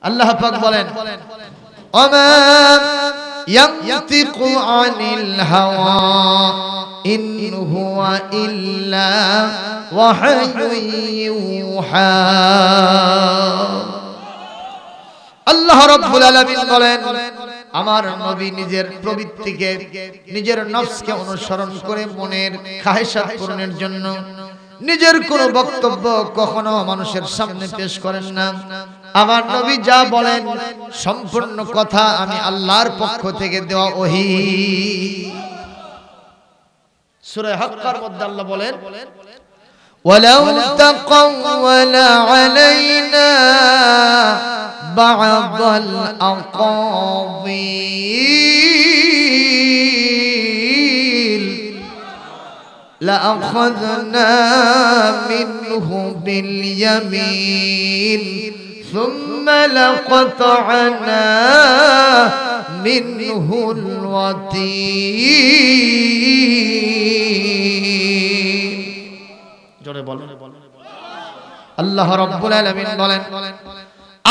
আল্লাহ পাক বলেন ওমা ইয়ানতিকু আনিল হাওয়া ইন হুয়া ইল্লা ওয়াহয়ুন ইউহা। আল্লাহ রাব্বুল আলামিন বলেন আমার নবী নিজের প্রবৃত্তিকে নিজের নফসকে অনুসরণ করে মনের খাহেশাত পূরণের জন্য নিজের কোনো বক্তব্য কখনো মানুষের সামনে পেশ করেন না। আমার নবী যা বলেন সম্পূর্ণ কথা আমি আল্লাহর পক্ষ থেকে দেওয়া ওহী। সূরা হাক্কার মধ্যে আল্লাহ বলেন ওয়ালাউ তাকাওয়ালা আলাইনা বা'দাল আকাবিল লাআখাযনা মিনহু বিল ইয়ামিন সুম্মা লাকাত'আনা মিনহুল ওয়াতীন। জোরে বলেন আল্লাহ রাব্বুল আলামিন বলেন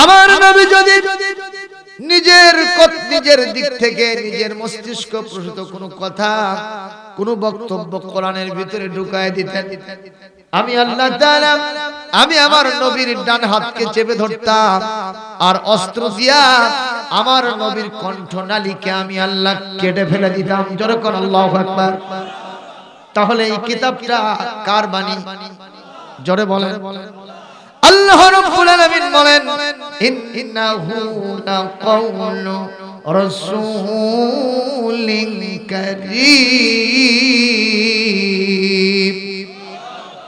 আমার নবী যদি নিজের দিক থেকে নিজের মস্তিষ্ক প্রসূত কোনো কথা কোনো বক্তব্য কোরআনের ভিতরে ঢুকায় দিতেন, আমি আল্লাহ তাআলা আমি আমার নবীর ডান হাতকে চেপে ধরতাম আর অস্ত্র দিয়া আমার নবীর কণ্ঠনালীকে আমি আল্লাহ কেটে ফেলে দিতাম। জোরে কোন আল্লাহু আকবার। তাহলে এই কিতাবটা কার বাণী? জোরে বলেন আল্লাহ রাব্বুল আলামিন বলেন ইন্নাহু লাকাউলু রাসূলিন কারীম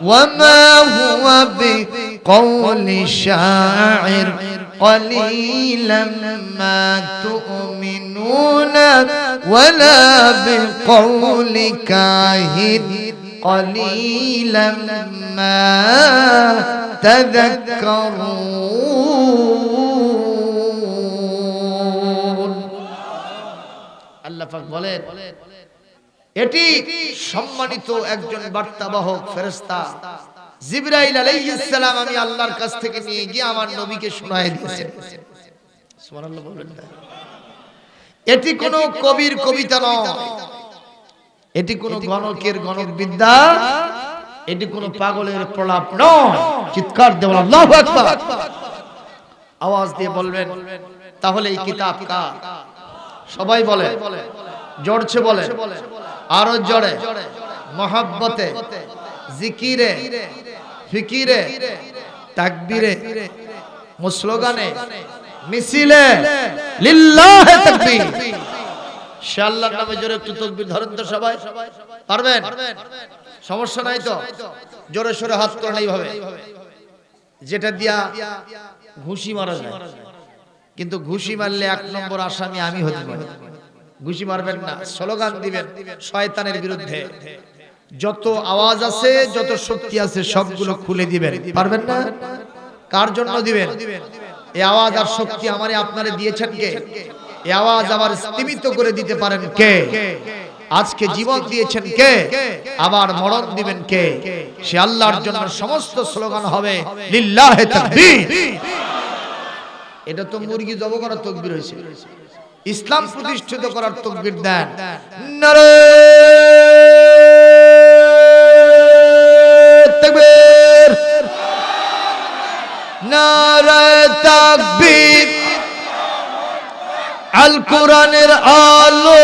ওয়া মা হুয়া বিকাউলি শাইর قليلا ما تؤمنون ولا بقول كاهن قليلا ما تذكرون। আল্লাহ পাক বলেন এটি সম্মানিত একজন বার্তাবাহক ফেরেশতা জিবরাইল আলাইহিস সালাম আমি আল্লাহর কাছ থেকে নিয়ে গিয়ে আমার নবীকে শোনায় দিয়েছেন। সুবহানাল্লাহ বলেন। এটি কোনো কবির কবিতা নয়, এটি কোনো গণকের গণক বিদ্যা, এটি কোনো পাগলের প্রলাপ নয়। চিৎকার দেবেন আল্লাহু আকবার, আওয়াজ দিয়ে বলবেন তাহলে এই কিতাব কার? সবাই বলে, জোরছে বলে, আরো জোরে, মহব্বতে, জিকিরে, ফিকিরে, তাকবীরে, মুসলগানে, মিছিলে, লিল্লাহি তাকবীর। ইনশাআল্লাহর নামে জোরে একটু তাকবীর ধরেন তো সবাই। পারবেন? সমস্যা নাই তো? জোরে সোরে হাত করেন এইভাবে, যেটা দিয়া ঘুষি মারা যায়। কিন্তু ঘুষি মারলে এক নম্বর আসামি আমি হতে পারি। ঘুষি মারবেন না, স্লোগান দিবেন শয়তানের বিরুদ্ধে। যত আওয়াজ আছে, যত শক্তি আছে সবগুলো খুলে দিবেন। পারবেন না? কার জন্য দিবেন? এই আওয়াজ আর শক্তি আমারে আপনারে দিয়েছেন কে? এই আওয়াজ আবার স্তীমিত করে দিতে পারেন কে? আজকে জীবন দিয়েছেন কে? আবার মরণ দিবেন কে? সে আল্লাহর জন্য সমস্ত স্লোগান হবে লিল্লাহি তাকবীর। এটা তো মুরগি জব করার তাকবীর হইছে, ইসলাম প্রতিষ্ঠিত করার তাকবীর দেন। নারে তাকবীর, নারে তাকবীর। আল কোরআনের আলো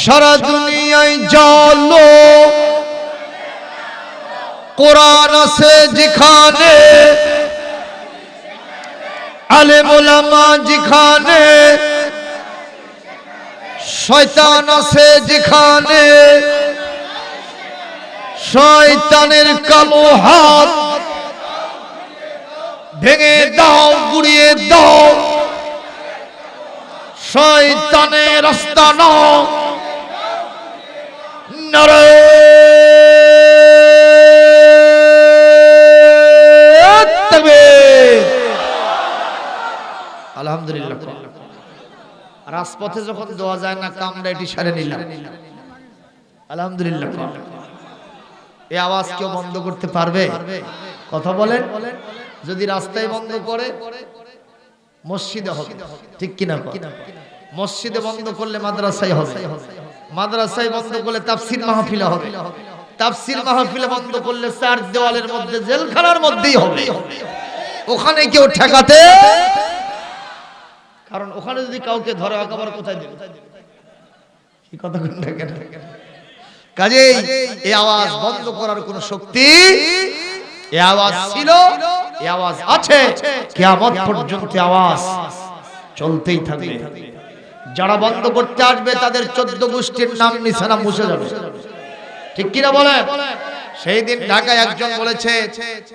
সারা দুনিয়ায় জ্বলো। কোরআন আছে যেখানে, আলেম ওলামা যেখানে, শয়তান আছে যেখানে, শয়তানের কালো হাত ভেঙে দাও, গুড়িয়ে দাও। শয়তানের রাস্তা নাও। নারে তাকবীর। আলহামদুলিল্লাহ। রাজপথে যখন দেওয়া যায় না, কামরা এটি সারে নিলাম। আলহামদুলিল্লাহ। এই আওয়াজ কেউ বন্ধ করতে পারবে? কথা বলেন। যদি রাস্তায় বন্ধ করে মসজিদে হবে, ঠিক কিনা? মসজিদে বন্ধ করলে মাদ্রাসায় হবে, মাদ্রাসায় বন্ধ করলে তাফসীর মাহফিলে হবে, তাফসীর মাহফিলে বন্ধ করলে চার দেওয়ালের মধ্যে জেলখানার মধ্যেই হবে। ওখানে কেউ ঠেকাতে, কারণ ওখানে যদি কাউকে ধরে আবার কোথায় দেবে? কি কথা কোনটা কেন? কাজেই এই আওয়াজ বন্ধ করার কোনো শক্তি, এই আওয়াজ ছিল, এই আওয়াজ আছে, কিয়ামত পর্যন্ত আওয়াজ চলতেই থাকবে। যারা বন্ধ করতে আসবে তাদের 14 গোষ্ঠীর নাম নিশানা মুছে যাবে, ঠিক কিনা বলে? সেই দিন ঢাকায় একজন বলেছে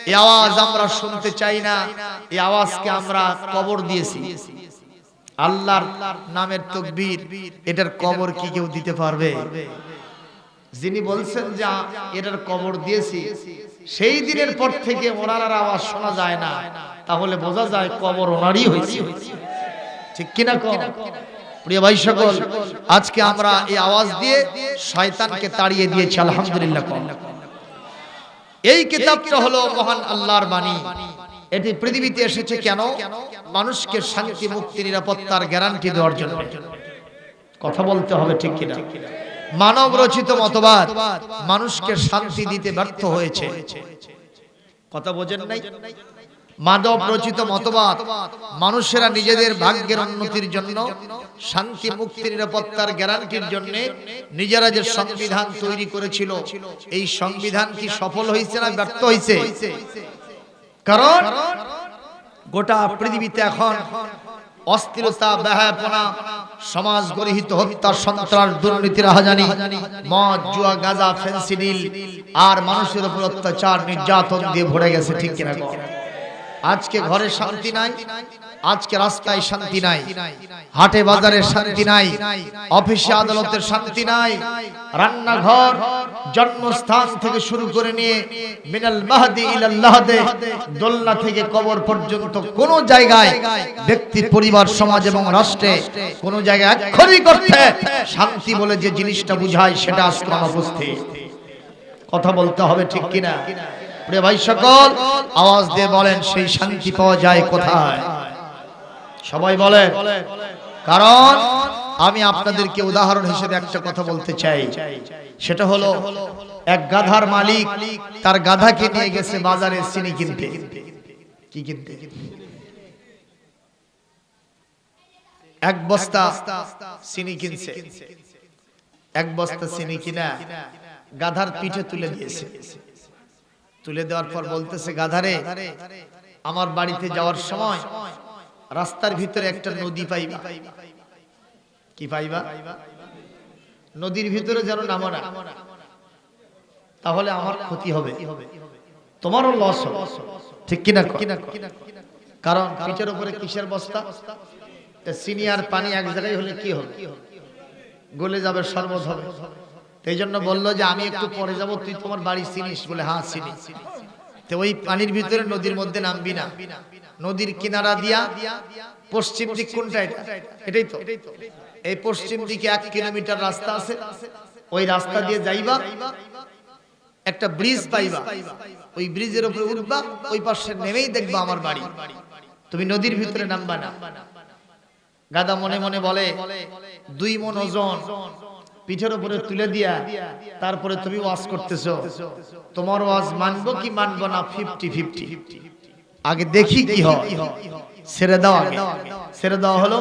এই আওয়াজ আমরা শুনতে চাই না, এই আওয়াজকে আমরা কবর দিয়েছি। আল্লাহর নামের তাকবীর, এটার কবর কি কেউ দিতে পারবে? যিনি বলছেন যে এটার কবর দিয়েছি, সেই দিনের পর থেকে ওনার আওয়াজ শোনা যায় না, তাহলে বোঝা যায় কবর ওনারই হয়েছে, ঠিক কিনা? প্রিয় ভাই সকল, আজকে আমরা এই আওয়াজ দিয়ে শয়তানকে তাড়িয়ে দিয়েছি, আলহামদুলিল্লাহ। এই কিতাবটা হলো মহান আল্লাহর বাণী। এটি পৃথিবীতে এসেছে কেন? মানুষকে শান্তি, মুক্তি, নিরাপত্তার গ্যারান্টি দেওয়ার জন্য। কথা বলতে হবে, ঠিক কিনা? মানব রচিত মতবাদ মানুষকে শান্তি দিতে ব্যর্থ হয়েছে। কথা বোঝেন নাই? মানব রচিত মতবাদ মানুষেরা নিজেদের ভাগ্যের উন্নতির জন্য, শান্তি, মুক্তি, নিরাপত্তার গ্যারান্টির জন্য নিজেরা যে সংবিধান তৈরি করেছিল, এই সংবিধান কি সফল হয়েছে না ব্যর্থ হয়েছে? কারণ গোটা পৃথিবীতে এখন অস্থিরতা, বেহায়াপনা, সমাজ গরিহিত হত্যা, সন্ত্রাস, দুর্নীতি, রাহাজানি, মদ, জুয়া, গাঁজা, ফেন্সিডিল আর মানুষের উপর অত্যাচার, নির্যাতন দিয়ে ভরে গেছে, ঠিক কিনা? আজকে ঘরে শান্তি নাই, আজকে রাস্তায় শান্তি নাই, হাটে বাজারে শান্তি নাই, অফিসে আদালতের শান্তি নাই, রান্নাঘর, জন্মস্থান থেকে শুরু করে নিয়ে মিনাল মাহদি ইলাল লাহদে, দোলনা থেকে কবর পর্যন্ত কোন জায়গায় ব্যক্তি, পরিবার, সমাজ এবং রাষ্ট্রে কোন জায়গায় আক্ষরিক অর্থে শান্তি বলে যে জিনিসটা বুঝায় সেটা আজকে অনুপস্থিত। কথা বলতে হবে, ঠিক কিনা? প্রিয় ভাই সকল, আওয়াজ দিয়ে বলেন সেই শান্তি পাওয়া যায় কোথায়? সবাই বলেন। কারণ আমি আপনাদেরকে উদাহরণ হিসেবে একটা কথা বলতে চাই, সেটা হলো এক গাধার মালিক তার গাধাকে নিয়ে গেছে বাজারে চিনি কিনতে। কি কিনতে? এক বস্তা চিনি কিনছে। এক বস্তা চিনি কিনা গাধার পিঠে তুলে দিয়েছে। তুলে দেওয়ার পর বলতেছে, গাধারে, আমার বাড়িতে যাওয়ার সময় রাস্তার ভিতরে একটা নদী পাইবা। কি পাইবা? নদীর ভিতরে যেন নামো না, তাহলে আমার ক্ষতি হবে, তোমারও লস হবে, ঠিক কিনা? কারণ পিঠের উপরে কিসের বস্তা? চিনি আর পানি এক জায়গায় হলে কি হবে? গলে যাবে, শরবত হবে। এই জন্য বললো যে আমি একটু পরে যাব, তুই তোমার বাড়ি চিনিস? বলে হ্যাঁ চিনি। তো ওই পানির ভিতরে নদীর মধ্যে নামবি না, নদীর কিনারা দিয়া পশ্চিম দিক কোনটা? এটাই তো। এই পশ্চিম দিকে 1 কিলোমিটার রাস্তা আছে, ওই রাস্তা দিয়ে যাইবা, একটা ব্রিজ পাইবা, ওই ব্রিজের উপরে উঠবা, ওই পাশে নেমেই দেখবা আমার বাড়ি, তুমি নদীর ভিতরে নামবা না। গাধা মনে মনে বলে, 2 মণ ওজন পিঠের উপরে তুলে দিয়া তারপরে তুমি ওয়াজ করতেছো, তোমার ওয়াজ মানবো কি মানবো না 50-50, আগে দেখি কি হয়, ছেড়ে দাও। ছেড়ে দেওয়া হলো।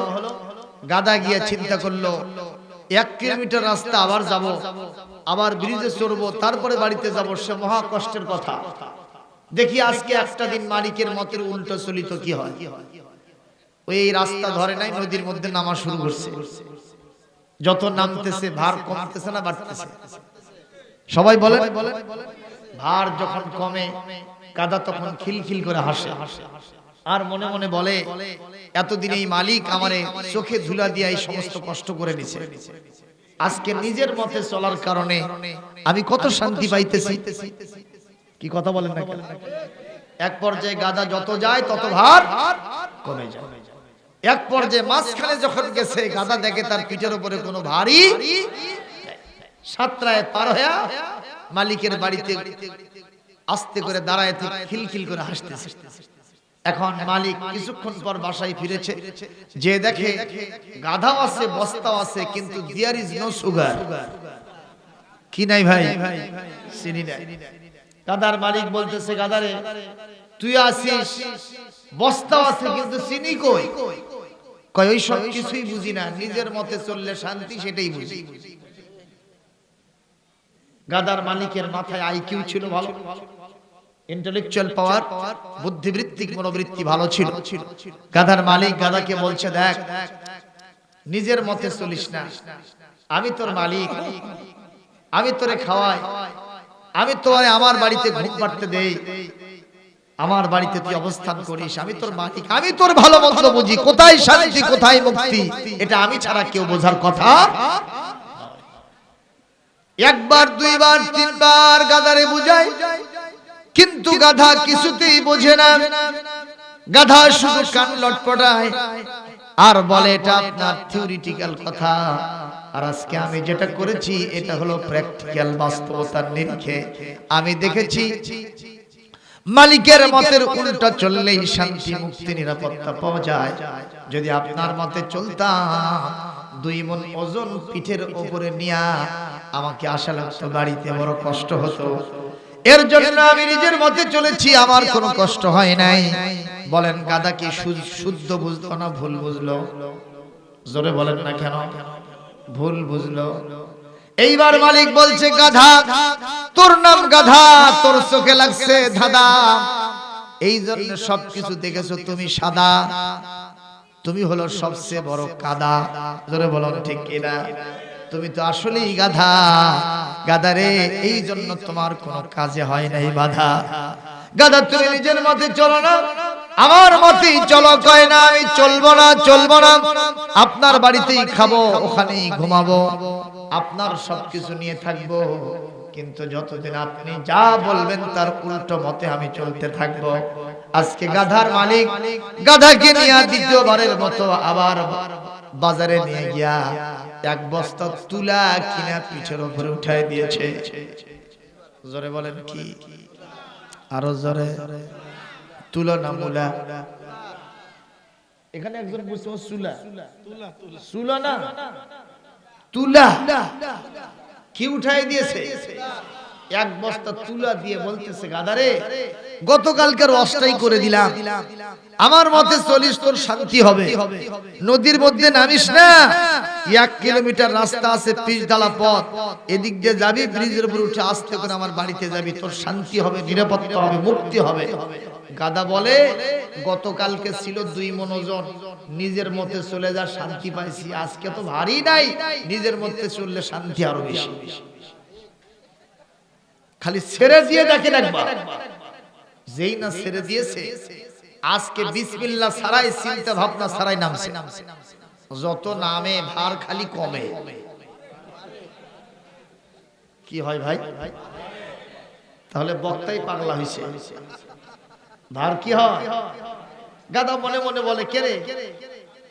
গাধা গিয়ে চিন্তা করলো 1 কিলোমিটার রাস্তা আবার যাব, আবার ব্রিজে চড়বো, তারপরে বাড়িতে যাব, সে মহা কষ্টের কথা। দেখি আজকে একটা দিন মালিকের মতের উল্টো চলিত কি হয়। ওই রাস্তা ধরে নাই, নদীর মধ্যে নামা শুরু করছে। যত নামতেছে ভার কমতেছে না বাড়তেছে? সবাই বলে। ভার যখন কমে গাধা তখন খিলখিল করে হাসে, আর মনে মনে বলে, এতদিন এই মালিক আমারে চোখে ধুলা দিয়ে এই সমস্ত কষ্ট করে নিছে, আজকে নিজের মতে চলার কারণে আমি কত শান্তি পাইতেছি। কি কথা বলেন না? এক পর্যায়ে গাধা যত যায় তত ভার কমে যায়। এক পর্যায়ে মাঝখানে যখন গেছে, গাধা দেখে তার পিঠের উপরে কোনো ভারী, সাতরায় পার হয়ে মালিকের বাড়িতে আস্তে করে দাঁড়ায় খিলখিল করে হাসতেছে। এখন মালিক কিছুক্ষণ পর বাসায় ফিরেছে, যে দেখে গাধাও আছে বস্তাও আছে, কিন্তু দেয়ার ইজ নো সুগার। কি নাই ভাই? চিনি নাই। গাধার মালিক বলতেছে, গাধারে তুই আসিস, বস্তাও আছে, কিন্তু চিনি কই? কয় ওই সব কিছুই বুঝি না, নিজের মতে চললে শান্তি সেটাই বুঝি। গাধার মালিকের মাথায় আইকিউ ছিল ভালো, ইন্টেলেকচুয়াল পাওয়ার, বুদ্ধিবৃত্তিক মনোবৃত্তি ভালো ছিল। গাধার মালিক গাধাকে বলছে, দেখ নিজের মতে চলিস না, আমি তোর মালিক, আমি তোরে খাওয়াই, আমি তোরে আমার বাড়িতে ঘুম পাড়তে দেই, আমার বাড়িতে তুই অবস্থান করিস, আমি তোর মালিক, আমি তোর ভালো মন্দ বুঝি, কোথায় শান্তি কোথায় মুক্তি এটা আমি ছাড়া কেউ বোঝার কথা। একবার দুইবার তিনবার গাধারে বুঝায়, কিন্তু গাধা কিছুতেই বোঝে না। গাধা শুধু কান লটপটায় আর বলে, এটা আপনার থিওরিটিক্যাল কথা, আর আজকে আমি যেটা করেছি এটা হলো প্র্যাকটিক্যাল, বাস্তবতার নিরিখে আমি দেখেছি মালিকের মতের উল্টা চললেই শান্তি মুক্তি নিরাপত্তা পাওয়া যায়। যদি আপনার মতে চলতাম, 2 মণ ওজন পিঠের উপরে নিয়া আমাকে আসা লাগতো, বাড়িতে বড় কষ্ট হতো, এর জন্য আমি নিজের মতে চলেছি, আমার কোনো কষ্ট হয় নাই। বলেন গাধা কি শুদ্ধ বুঝলো না ভুল বুঝলো? জোরে বলেন না কেন? ভুল বুঝলো। এইবার মালিক বলছে, গাধা তোর নাম গাধা, তোর চোখে লাগছে ধাঁধা, এই জন্য সবকিছু দেখেছো তুমি সাদা, তুমি হলো সবচেয়ে বড় কাদা। জোরে বলেন ঠিক কিনা? তুমি তো আসলেই গাধা। গাধা রে, এই জন্য তোমার কোনো কাজে হয় নাই বাধা। গাধা তুমি নিজের মতে চলো না, আমার মতেই চলো। কয় না, আমি চলবো না, চলবো না, আপনার বাড়িতেই খাবো, ওখানেই ঘুমাবো, আপনার সবকিছু নিয়ে থাকবো, কিন্তু যতদিন আপনি যা বলবেন তার উল্টো মতে আমি চলতে থাকবো। আজকে গাধার মালিক গাধাকে নিয়ে দ্বিতীয়বারের মতো আবার বাজারে নিয়ে গিয়া 1 বস্তা তুলা কিনা পিঠের উপরে উঠাই দিয়েছে। জোরে বলেন কি? আরো জোরে। তুলা না মুলা? এখানে একজন বুঝতে সুলা, সুলা না তুলা কি উঠাই দিয়েছে? 1 বস্তা তুলা দিয়ে বলতেছে, গাধারে গতকালকার অষ্টাই করে দিলাম, আমার মতে চলিস, তোর শান্তি হবে। নদীর মধ্যে নামিস না, 1 কিলোমিটার রাস্তা আছে, পিচ ঢালা পথ, এদিক দিয়ে যাবি, ব্রিজের উপর উঠে আস্তে করে আমার বাড়িতে যাবি, তোর শান্তি হবে, নিরাপত্তা হবে, মুক্তি হবে। গাধা বলে, গতকালকে ছিল 2 মণ ওজন, নিজের মতে চলে যা শান্তি পাইছি, আজকে তো ভারী নাই, নিজের মতে চললে শান্তি আরো বেশি। খালি ছেড়ে দিয়ে দেখেন একবার, যেই না ছেড়ে দিয়েছে, আজকে বিসমিল্লাহ ছাড়াই, চিন্তা ভাবনা ছাড়াই নামছে, যত নামে ভার খালি কমে। কি হয় ভাই? তাহলে বক্তাই পাগলা হইছে, ভার কি হয়? গাধা মনে মনে বলে, কে রে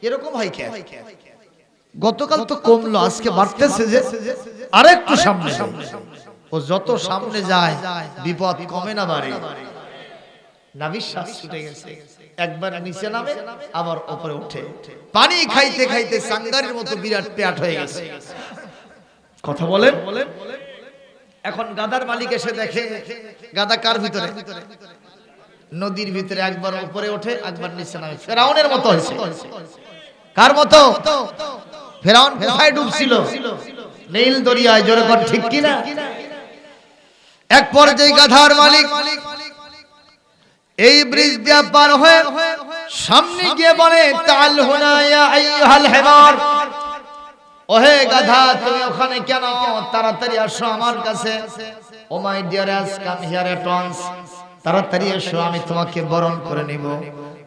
এরকম হয় কে? গতকাল তো কমলো, আজকে বাড়তেছে যে, আরেকটু সামনে। ও যত সামনে যায় বিপদ কমে না বাড়ে। নাবিশ্বাস ছুটে গেছে, একবার নিচে নামে, আবার উপরে ওঠে, পানি খাইতে খাইতে সাঙ্গারের মতো বিরাট পেট হয়ে গেছে। কথা বলেন। এখন গাধার মালিক এসে দেখে, গাধা কার ভিতরে? নদীর ভিতরে। একবার উপরে ওঠে, একবার নিচে নামে, ফেরাউনের মতো হয়েছে। কার মতো? ফেরাউন কোথায় ডুবছিল? নীল দরিয়ায়। জোরে কর ঠিক কিনা? এক পর্যায়ে গাধার মালিক এই ব্রিজ দিয়ে পার হয়ে সামনে গিয়ে বলে, তাল হুনা ইয়া আইয়ুহাল হিমার, ওহে গাধা তুমি ওখানে কেন? তাড়াতাড়ি আসো আমার কাছে। Oh my dearest, come here at once, তাড়াতাড়ি এসো, আমি তোমাকে বরণ করে নিব,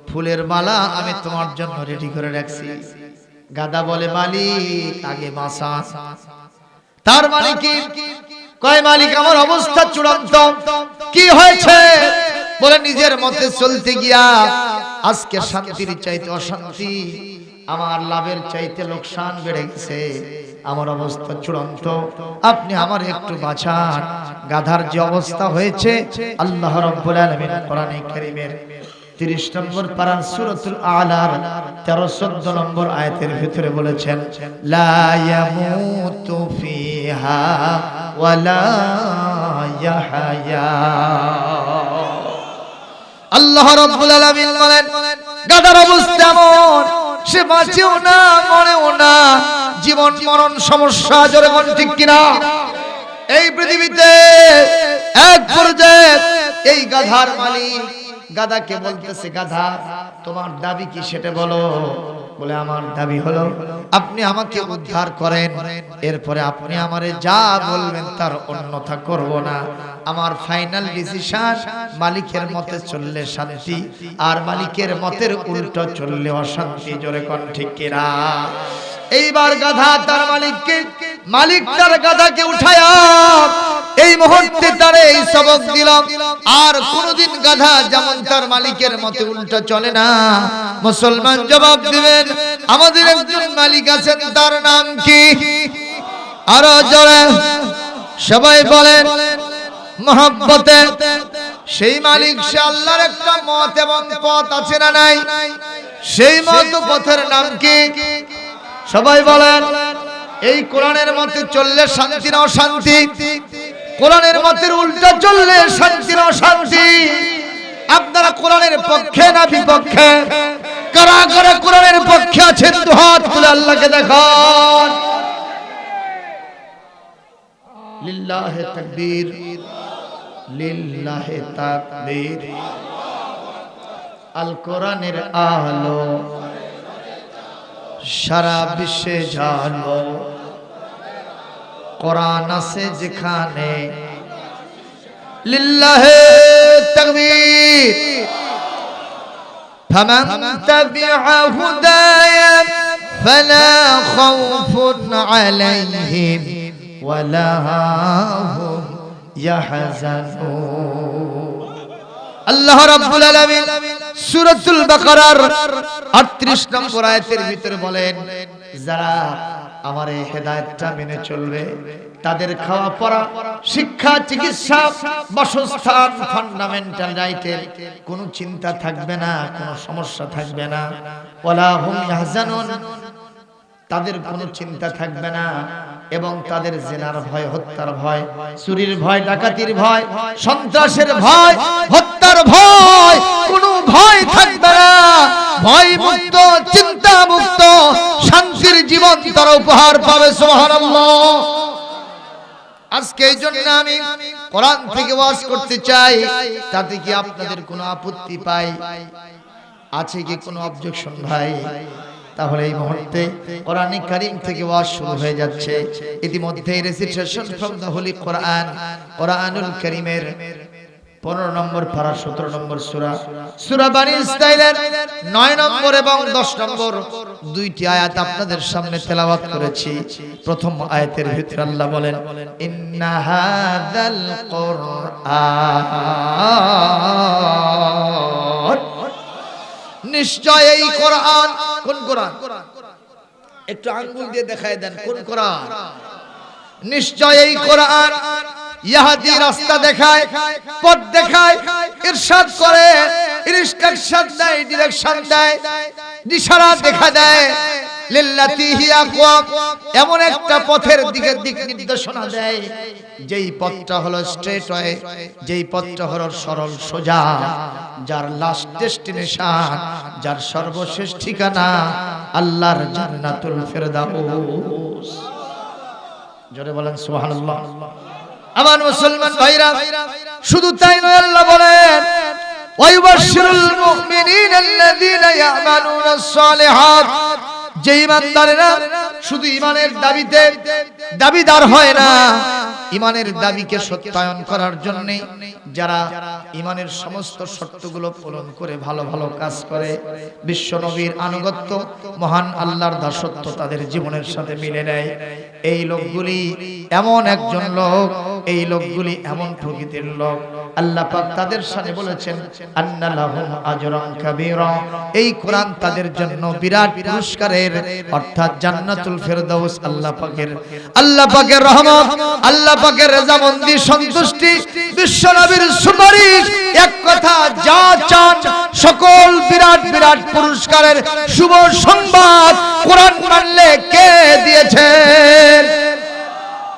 ফুলের মালা আমি তোমার জন্য রেডি করে রাখছি। গাধা বলে, মালিক আগে মাসাজ। তার মানে কি? কয় মালিক আমার অবস্থা চূড়ান্ত। কি হয়েছে? বলে, নিজের মতে চলতে গিয়া আজকে শান্তির চাইতে অশান্তি, আমার লাভের চাইতে লোকসান বেড়ে গেছে, আমার অবস্থা চূড়ান্ত, আপনি আমার একটু বাঁচান। গাধার যে অবস্থা হয়েছে, আল্লাহ রাব্বুল আলামিন কোরআনে কারীমের 30 নম্বর পারা সূরাতুল আলার 13-14 নম্বর আয়াতের ভিতরে বলেছেন লা ইয়ামুতু ফিহা ওয়ালা ইয়াহয়া। আল্লাহ রাব্বুল আলামিন বলেন গাধার অবস্থা এমন, সে বাঁচেও না মরেও না, জীবন মরণ সমস্যা, জোরে বল ঠিক কিনা। এই পৃথিবীতে এক পর্যায়ে এই গাধার মালিক গাধাকে বলতেছে, গাধা তোমার দাবি কি সেটা বলো। বলে আমার দাবি হলো আপনি আমাকে উদ্ধার করেন, এরপরে আপনি আমারে যা বলবেন তার অন্যথা করব না। আমার ফাইনাল ডিসিশন, মালিকের মতে চললে শান্তি, আর মালিকের মতের উল্টো চললে অশান্তি। জোরে কোন ঠিক কিনা। এইবার গাধা তার মালিককে, মালিক তার গাধাকে উঠায়া এই মুহূর্তে তারে এই সবক দিল, আর কোনদিন গাধা যেমন তার মালিকের মতে উল্টো চলে না। মুসলমান জবাব দিবেন আমাদের একজন মালিক আছেন, তার নাম কি? আরো জোরে সবাই বলেন মহব্বতে। সেই মালিক, সে আল্লাহর একটা মত এবং পথ আছে না নাই? সেই মত পথের নাম কি? সবাই বলেন। এই কোরআনের মতে চললে শান্তি না অশান্তি? কোরআনের মতের উল্টা চললে শান্তি না অশান্তি? আপনারা কোরআনের পক্ষে না বিপক্ষে? কারা কারা কোরআনের পক্ষে আছেন তো হাত তুলে আল্লাহকে দেখান। লিল্লাহি তাকবীর, লিল্লাহি তাকবীর। আল কোরআনের আলো সারা বিশ্বে জানো, কোরআন আছে যেখানে। লিল্লাহি তাকবীর। ফামান তাবিআ হুদায়া ফালা খাউফুন আলাইহিম ওয়ালা হুম ইয়াহজানুন। আল্লাহ রাব্বুল আলামিন সূরাতুল বাকারার 38 নম্বর আয়াতের ভিতরে বলেন, যারা আমার এই হেদায়েতটা মেনে চলবে তাদের খাওয়া পড়া, শিক্ষা, চিকিৎসা, বাসস্থান, ফান্ডামেন্টাল রাইটের কোনো চিন্তা থাকবে না, কোনো সমস্যা থাকবে না। ওয়ালা হুম ইয়াহজানুন, তাদের কোনো চিন্তা থাকবে না, এবং তাদের জেনার ভয়, হত্যার ভয়, চুরির ভয়, ডাকাতির ভয়, সন্ত্রাসের ভয়, হত্যার ভয়, কোনো ভয় থাকবে না। ভয় মুক্ত, চিন্তা মুক্ত, শান্তির জীবন তারা উপহার পাবে। সুবহানাল্লাহ। আজকে এই জন্য আমি কোরআন থেকে ওয়াজ করতে চাই, তাতে কি আপনাদের কোনো আপত্তি পাই? আছে কি কোনো অবজেকশন ভাই? তাহলে এই মুহূর্তে কোরআনে কারীম থেকে ওয়াজ শুরু হয়ে যাচ্ছে। ইতিমধ্যে রেসিটেশন ফ্রম দ্য হোলি কোরআন, কোরআনুল কারীমের 15 নম্বর পারা 17 নম্বর সূরা, সূরা বানী ইসরাঈলের 9 নম্বর এবং 10 নম্বর দুইটি আয়াত আপনাদের সামনে তেলাওয়াত করেছি। প্রথম আয়াতের ভিতরে আল্লাহ বলেন, ইন্না হাযাল কুরআন, নিশ্চয় এই কোরআন। কোন কোরআন? একটু আঙ্গুল দিয়ে দেখায় দেন কোন কোরআন। নিশ্চয় এই কোরআন ইয়াহদি, রাস্তা দেখায়, পথ দেখায়, ইরশাদ করে, ইনস্ট্রাকশন দেয়, ডিরেকশন দেয়, ইশারা দেখা দেয়। লিল্লাতি হিয়া আকওয়াম, এমন একটা পথের দিকে দিক নির্দেশনা দেয় যেই পথটা হলো স্ট্রেট ওয়ে, যেই পথটা হলো সরল সোজা, যার লাস্ট ডেস্টিনেশন, যার সর্বশেষ ঠিকানা আল্লাহর জান্নাতুল ফেরদাউস। জোরে বলেন সুবহানাল্লাহ। আমার মুসলমান ভাইরা, শুধু তাই নয়, আল্লাহ বলেন ওয়াইবাশশিরুল মুমিনিনা আল্লাযীনা ইয়ামালুনাস সালিহাত, যে ঈমানদারেরা শুধু ঈমানের দাবিতে দাবিদার হয় না, ঈমানের দাবিকে সত্যায়ন করার জন্য যারা ঈমানের সমস্ত শর্তগুলো পূরণ করে ভালো ভালো কাজ করে, বিশ্ব নবীর আনুগত্য, মহান আল্লাহর দাসত্ব তাদের জীবনের সাথে মিলে নেয়, এই লোকগুলি এমন একজন লোক, এই লোকগুলি এমন প্রকৃতির লোক আল্লাহ পাক তাদের সাথে বলেছেন আন্না লাহুম আজরান কাবীরা, এই কোরআন তাদের জন্য বিরাট পুরস্কারের অর্থাৎ জান্নাতুল ফেরদাউস আল্লাহ পাকের রহমত, আল্লাহ পাকের রাজামন্দি, সন্তুষ্টি, বিশ্বনবীর সুপারিশ, এক কথা যা চান সকল বিরাট বিরাট পুরস্কারের শুভ সংবাদ কোরআন মানলে কে দিয়েছেন?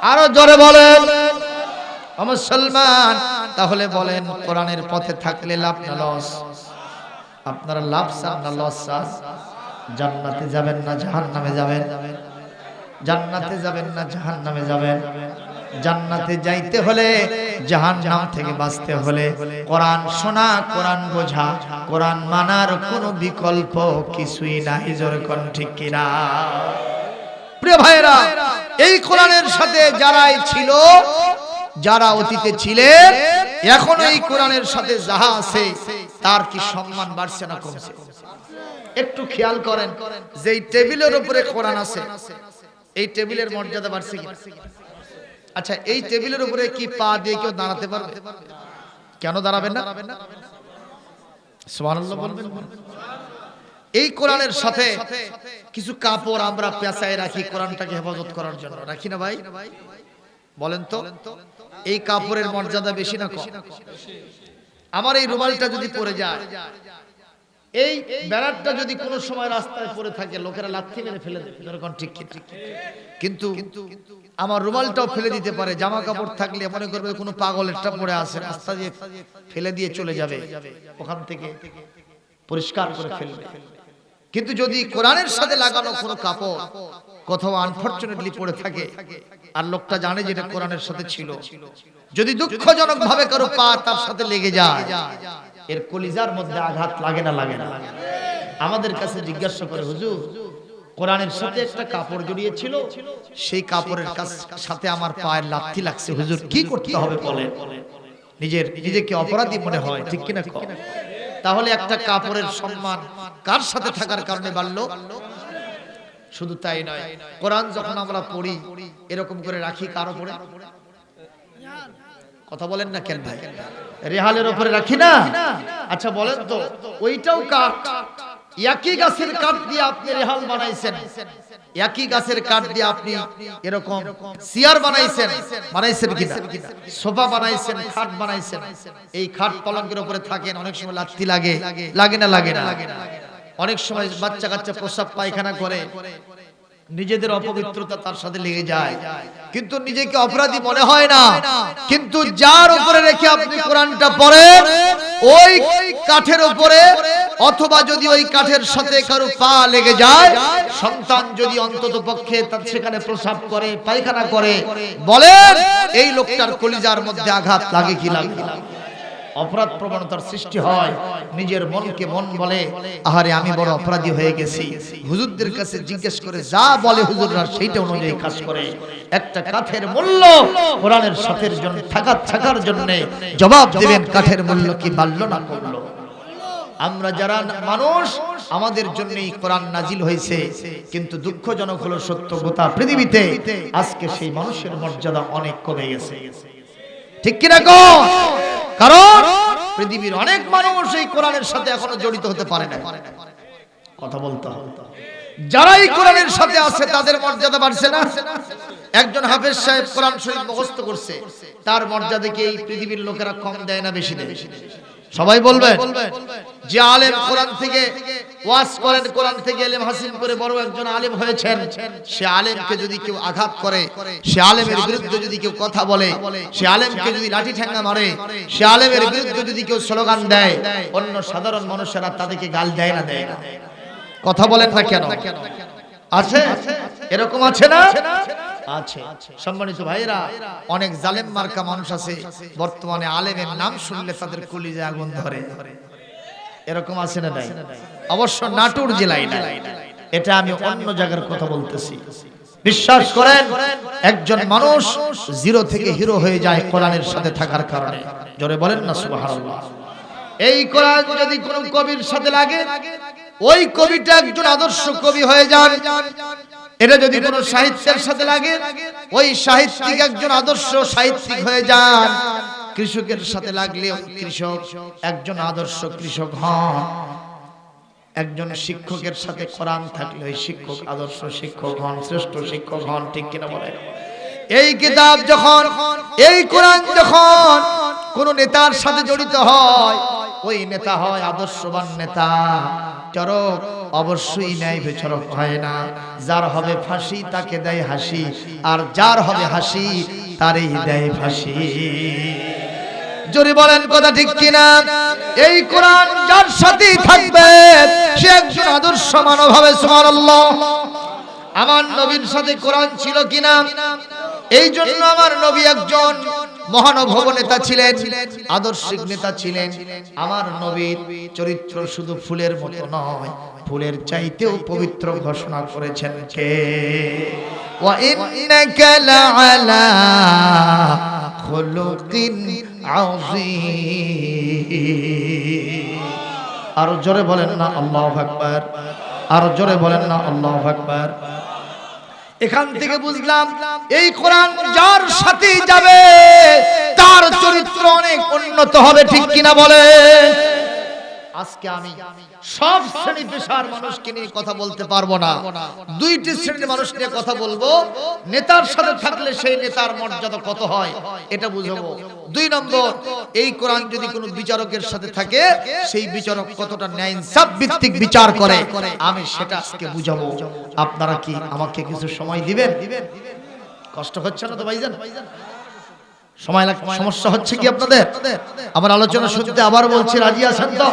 আরো জোরে বলেন মুসলমান। তাহলে বলেন কোরআনের পথে থাকলে লাভ না লস? আপনারা লাভ চান না লস চান? জান্নাতে যাবেন না জাহান্নামে যাবেন? জান্নাতে যাবেন না জাহান্নামে যাবেন? জান্নাতে যাইতে হলে, জাহান্নাম থেকে বাঁচতে হলে কোরআন শোনা, কোরআন বোঝা, কোরআন মানার কোনো বিকল্প কিছুই নাই। জোরে কোন ঠিক কিনা? প্রিয় ভাইরা, এই কোরআনের সাথে যারাই ছিল, যারা অতীতে ছিলেন, এখন এই কোরআনের সাথে যাহা আছে তার কি সম্মান বাড়ছে না কমছে? একটু খেয়াল করেন, যে টেবিলের উপরে কোরআন আছে, এই টেবিলের মর্যাদা বাড়ছে কি? আচ্ছা, এই টেবিলের উপরে কি পা দিয়ে কেউ দাঁড়াতে পারবে? কেন দাঁড়াবেন না? সুবহানাল্লাহ বলবেন। এই কোরআনের সাথে কিছু কাপড় আমরা পেঁচায় রাখি কোরআনটাকে হেফাজত করার জন্য, রাখি না ভাই? বলেন তো, এই কাপড়ের মর্যাদা বেশি না কম? আমার এই রুমালটা যদি পরে যায়, এই ব্যানারটা যদি কোনো সময় রাস্তায় পড়ে থাকে, লোকেরা লাথি মেরে ফেলে দেবে, এরকম ঠিক কি? কিন্তু আমার রুমালটাও ফেলে দিতে পারে। জামা কাপড় থাকলে মনে করবে কোনো পাগলেরটা পড়ে আছে, রাস্তা দিয়ে ফেলে দিয়ে চলে যাবে, ওখান থেকে পরিষ্কার করে ফেলবে। কিন্তু যদি কোরআনের সাথে লাগানো কোনো কাপড় কোথাও আনফরচুনেটলি পড়ে থাকে, আর লোকটা জানে যে এটা কোরআনের সাথে ছিল, যদি দুঃখজনক ভাবে কারো পা তার সাথে লেগে যায়, এর কলিজার মধ্যে আঘাত লাগে না? লাগে না? আমাদের কাছে জিজ্ঞাসা করে, হুজুর কোরআনের সাথে একটা কাপড় জড়িয়ে ছিল, সেই কাপড়ের সাথে আমার পায়ের লাথি লাগছে, হুজুর কি করতে হবে বলেন? নিজেকে অপরাধী মনে হয়, ঠিক কিনা? তাহলে একটা কাপড়ের সম্মান কার সাথে থাকার কারণে বাড়লো? শুধু তাই নয়, কোরআন যখন আমরা পড়ি এরকম করে রাখি কার উপরে? কথা বলেন না কেন ভাই? রেহালের উপরে রাখি না? আচ্ছা বলেন তো, ওইটাও কাঠ, একই গাছের কাঠ দিয়ে আপনি রেহাল বানাইছেন, একই গাছের কাঠ দিয়ে আপনি এরকম চেয়ার বানাইছেন কিনা? সোফা বানাইছেন, খাট বানাইছেন। এই খাট পালঙ্কের উপরে থাকেন, অনেক সময় লাথি লাগে, লাগে না? লাগে না? অনেক সময় বাচ্চা কাচ্চা প্রস্রাব পায়খানা করে, নিজেদের অপবিত্রতা তার সাথে লেগে যায়, কিন্তু নিজেকে অপরাধী মনে হয় না। কিন্তু যার উপরে রেখে আপনি কোরআনটা পড়েন, ওই কাঠের উপরে, অথবা যদি ওই কাঠের সাথে কারো পা লেগে যায়, সন্তান যদি অন্তত পক্ষে তার সেখানে প্রস্রাব করে, পায়খানা করে, বলেন এই লোকটার কলিজার মধ্যে আঘাত লাগে কি লাগে? অপরাধ প্রবণতার সৃষ্টি হয়। নিজের মনকে মন বলে, আহারে আমি বড় অপরাধী হয়ে গেছি। হুজুরদের কাছে জিজ্ঞেস করে যা বলে হুজুররা সেইটা অনুযায়ী কাজ করে। একটা কাঠের মূল্য কোরআনের সাথে থাকার জন্য জবাব দিবেন, কাঠের মূল্য কি বাড়লো না কমলো? আমরা যারা মানুষ, আমাদের জন্য এই কোরআন নাজিল হয়েছে, কিন্তু দুঃখজনক হলো সত্য, গোটা পৃথিবীতে আজকে সেই মানুষের মর্যাদা অনেক কমে গেছে, ঠিক কিনা গো? কারণ পৃথিবীর অনেক মানুষ এই কোরআনের সাথে এখনো জড়িত হতে পারে না। কথা বলতে হবে, যারা এই কোরআনের সাথে আছে তাদের মর্যাদা বাড়ছে না? একজন হাফেজ সাহেব কোরআন শরীফ মুখস্থ করছে, তার মর্যাদাকে এই পৃথিবীর লোকেরা কম দেয় না বেশি দেয়? সবাই বলবেন। যে আলেম কোরআন থেকে ওয়াজ করেন, কোরআন থেকে ইলম হাসিল করে বড় একজন আলেম হয়েছেন, সে আলেমকে যদি কেউ আঘাত করে, সে আলেমের বিরুদ্ধে যদি কেউ কথা বলে, সে আলেমকে যদি লাঠি ঠ্যাঙ্গা মারে, সে আলেমের বিরুদ্ধে যদি কেউ স্লোগান দেয়, অন্য সাধারণ মানুষেরা তাদেরকে গাল দেয় না? দেয় না? কথা বলেন না কেন? আছে এরকম, আছে না? আছে। সম্মানিত ভাইরা, অনেক জালেম মার্কা মানুষ আছে, বর্তমানে আলেমের নাম শুনলে তাদের কলিজায় আগুন ধরে, এরকম আছে না? নাই? অবশ্য নাটোর জেলায় না, এটা আমি অন্য জায়গার কথা বলতেছি। বিশ্বাস করেন, একজন মানুষ জিরো থেকে হিরো হয়ে যায় কোরআনের সাথে থাকার কারণে। জোরে বলেন না সুবহানাল্লাহ। এই কোরআন যদি কোনো কবির সাথে লাগে, ওই কবিটা একজন আদর্শ কবি হয়ে যান। এটা যদি কোনো সাহিত্যের সাথে লাগে, ওই সাহিত্যিক একজন আদর্শ সাহিত্যিক হয়ে যান। কৃষকের সাথে লাগলে কৃষক একজন আদর্শ কৃষক হন, একজন শিক্ষকের সাথে কোরআন থাকলে ওই শিক্ষক আদর্শ শিক্ষক হন, শ্রেষ্ঠ শিক্ষক হন। ঠিক কিনা বলেন? এই কিতাব যখন, এই কোরআন যখন কোন নেতার সাথে জড়িত হয়, ওই নেতা হয় আদর্শবান নেতা। চরক অবশ্যই ন্যায় বিচারক হয় না। যার হবে ফাঁসি তাকে দেয় হাসি, আর যার হবে হাসি তারই দেয় ফাঁসি। জোরে বলেন কথা ঠিক কিনা? এই কোরআন যার সাথে থাকবে সে একজন আদর্শ মানব হবে। সুবহানাল্লাহ। আমার নবীর সাথে কোরআন ছিল কিনা? এই জন্য আমার নবী একজন মহানুভব নেতা ছিলেন, আদর্শিক নেতা ছিলেন। আমার নবীর চরিত্র শুধু ফুলের মতো নয়, ফুলের চাইতেও পবিত্র ঘোষণা করেছেন কে? ওয়া ইন্নাকা লাআলা খুলুকিন আযীম। আর জোরে বলেন না আল্লাহু আকবার, আর জোরে বলেন না আল্লাহু আকবার। এখান থেকে বুঝলাম এই কোরআন যার সাথে যাবে তার চরিত্র অনেক উন্নত হবে। ঠিক কিনা বলে? আজকে আমি সব শ্রেণী পেশার মানুষকে নিয়ে কথা বলতে পারবো না, দুইটি শ্রেণীর মানুষ নিয়ে কথা বলবো। নেতার সাথে থাকলে সেই নেতার মর্যাদা কত হয় এটা বুঝাবো। দুই নম্বর, এই কোরআন যদি কোনো বিচারকের সাথে থাকে সেই বিচারক কতটা ন্যায় ইনসাফ ভিত্তিক বিচার করে আমি সেটা আজকে বুঝাবো। আপনারা কি আমাকে কিছু সময় দিবেন? কষ্ট হচ্ছে না তো ভাইজান? সময় লাগবে, সমস্যা হচ্ছে কি আপনাদের? আমার আলোচনা শুনতে আবার বলছি, রাজি আছেন তো?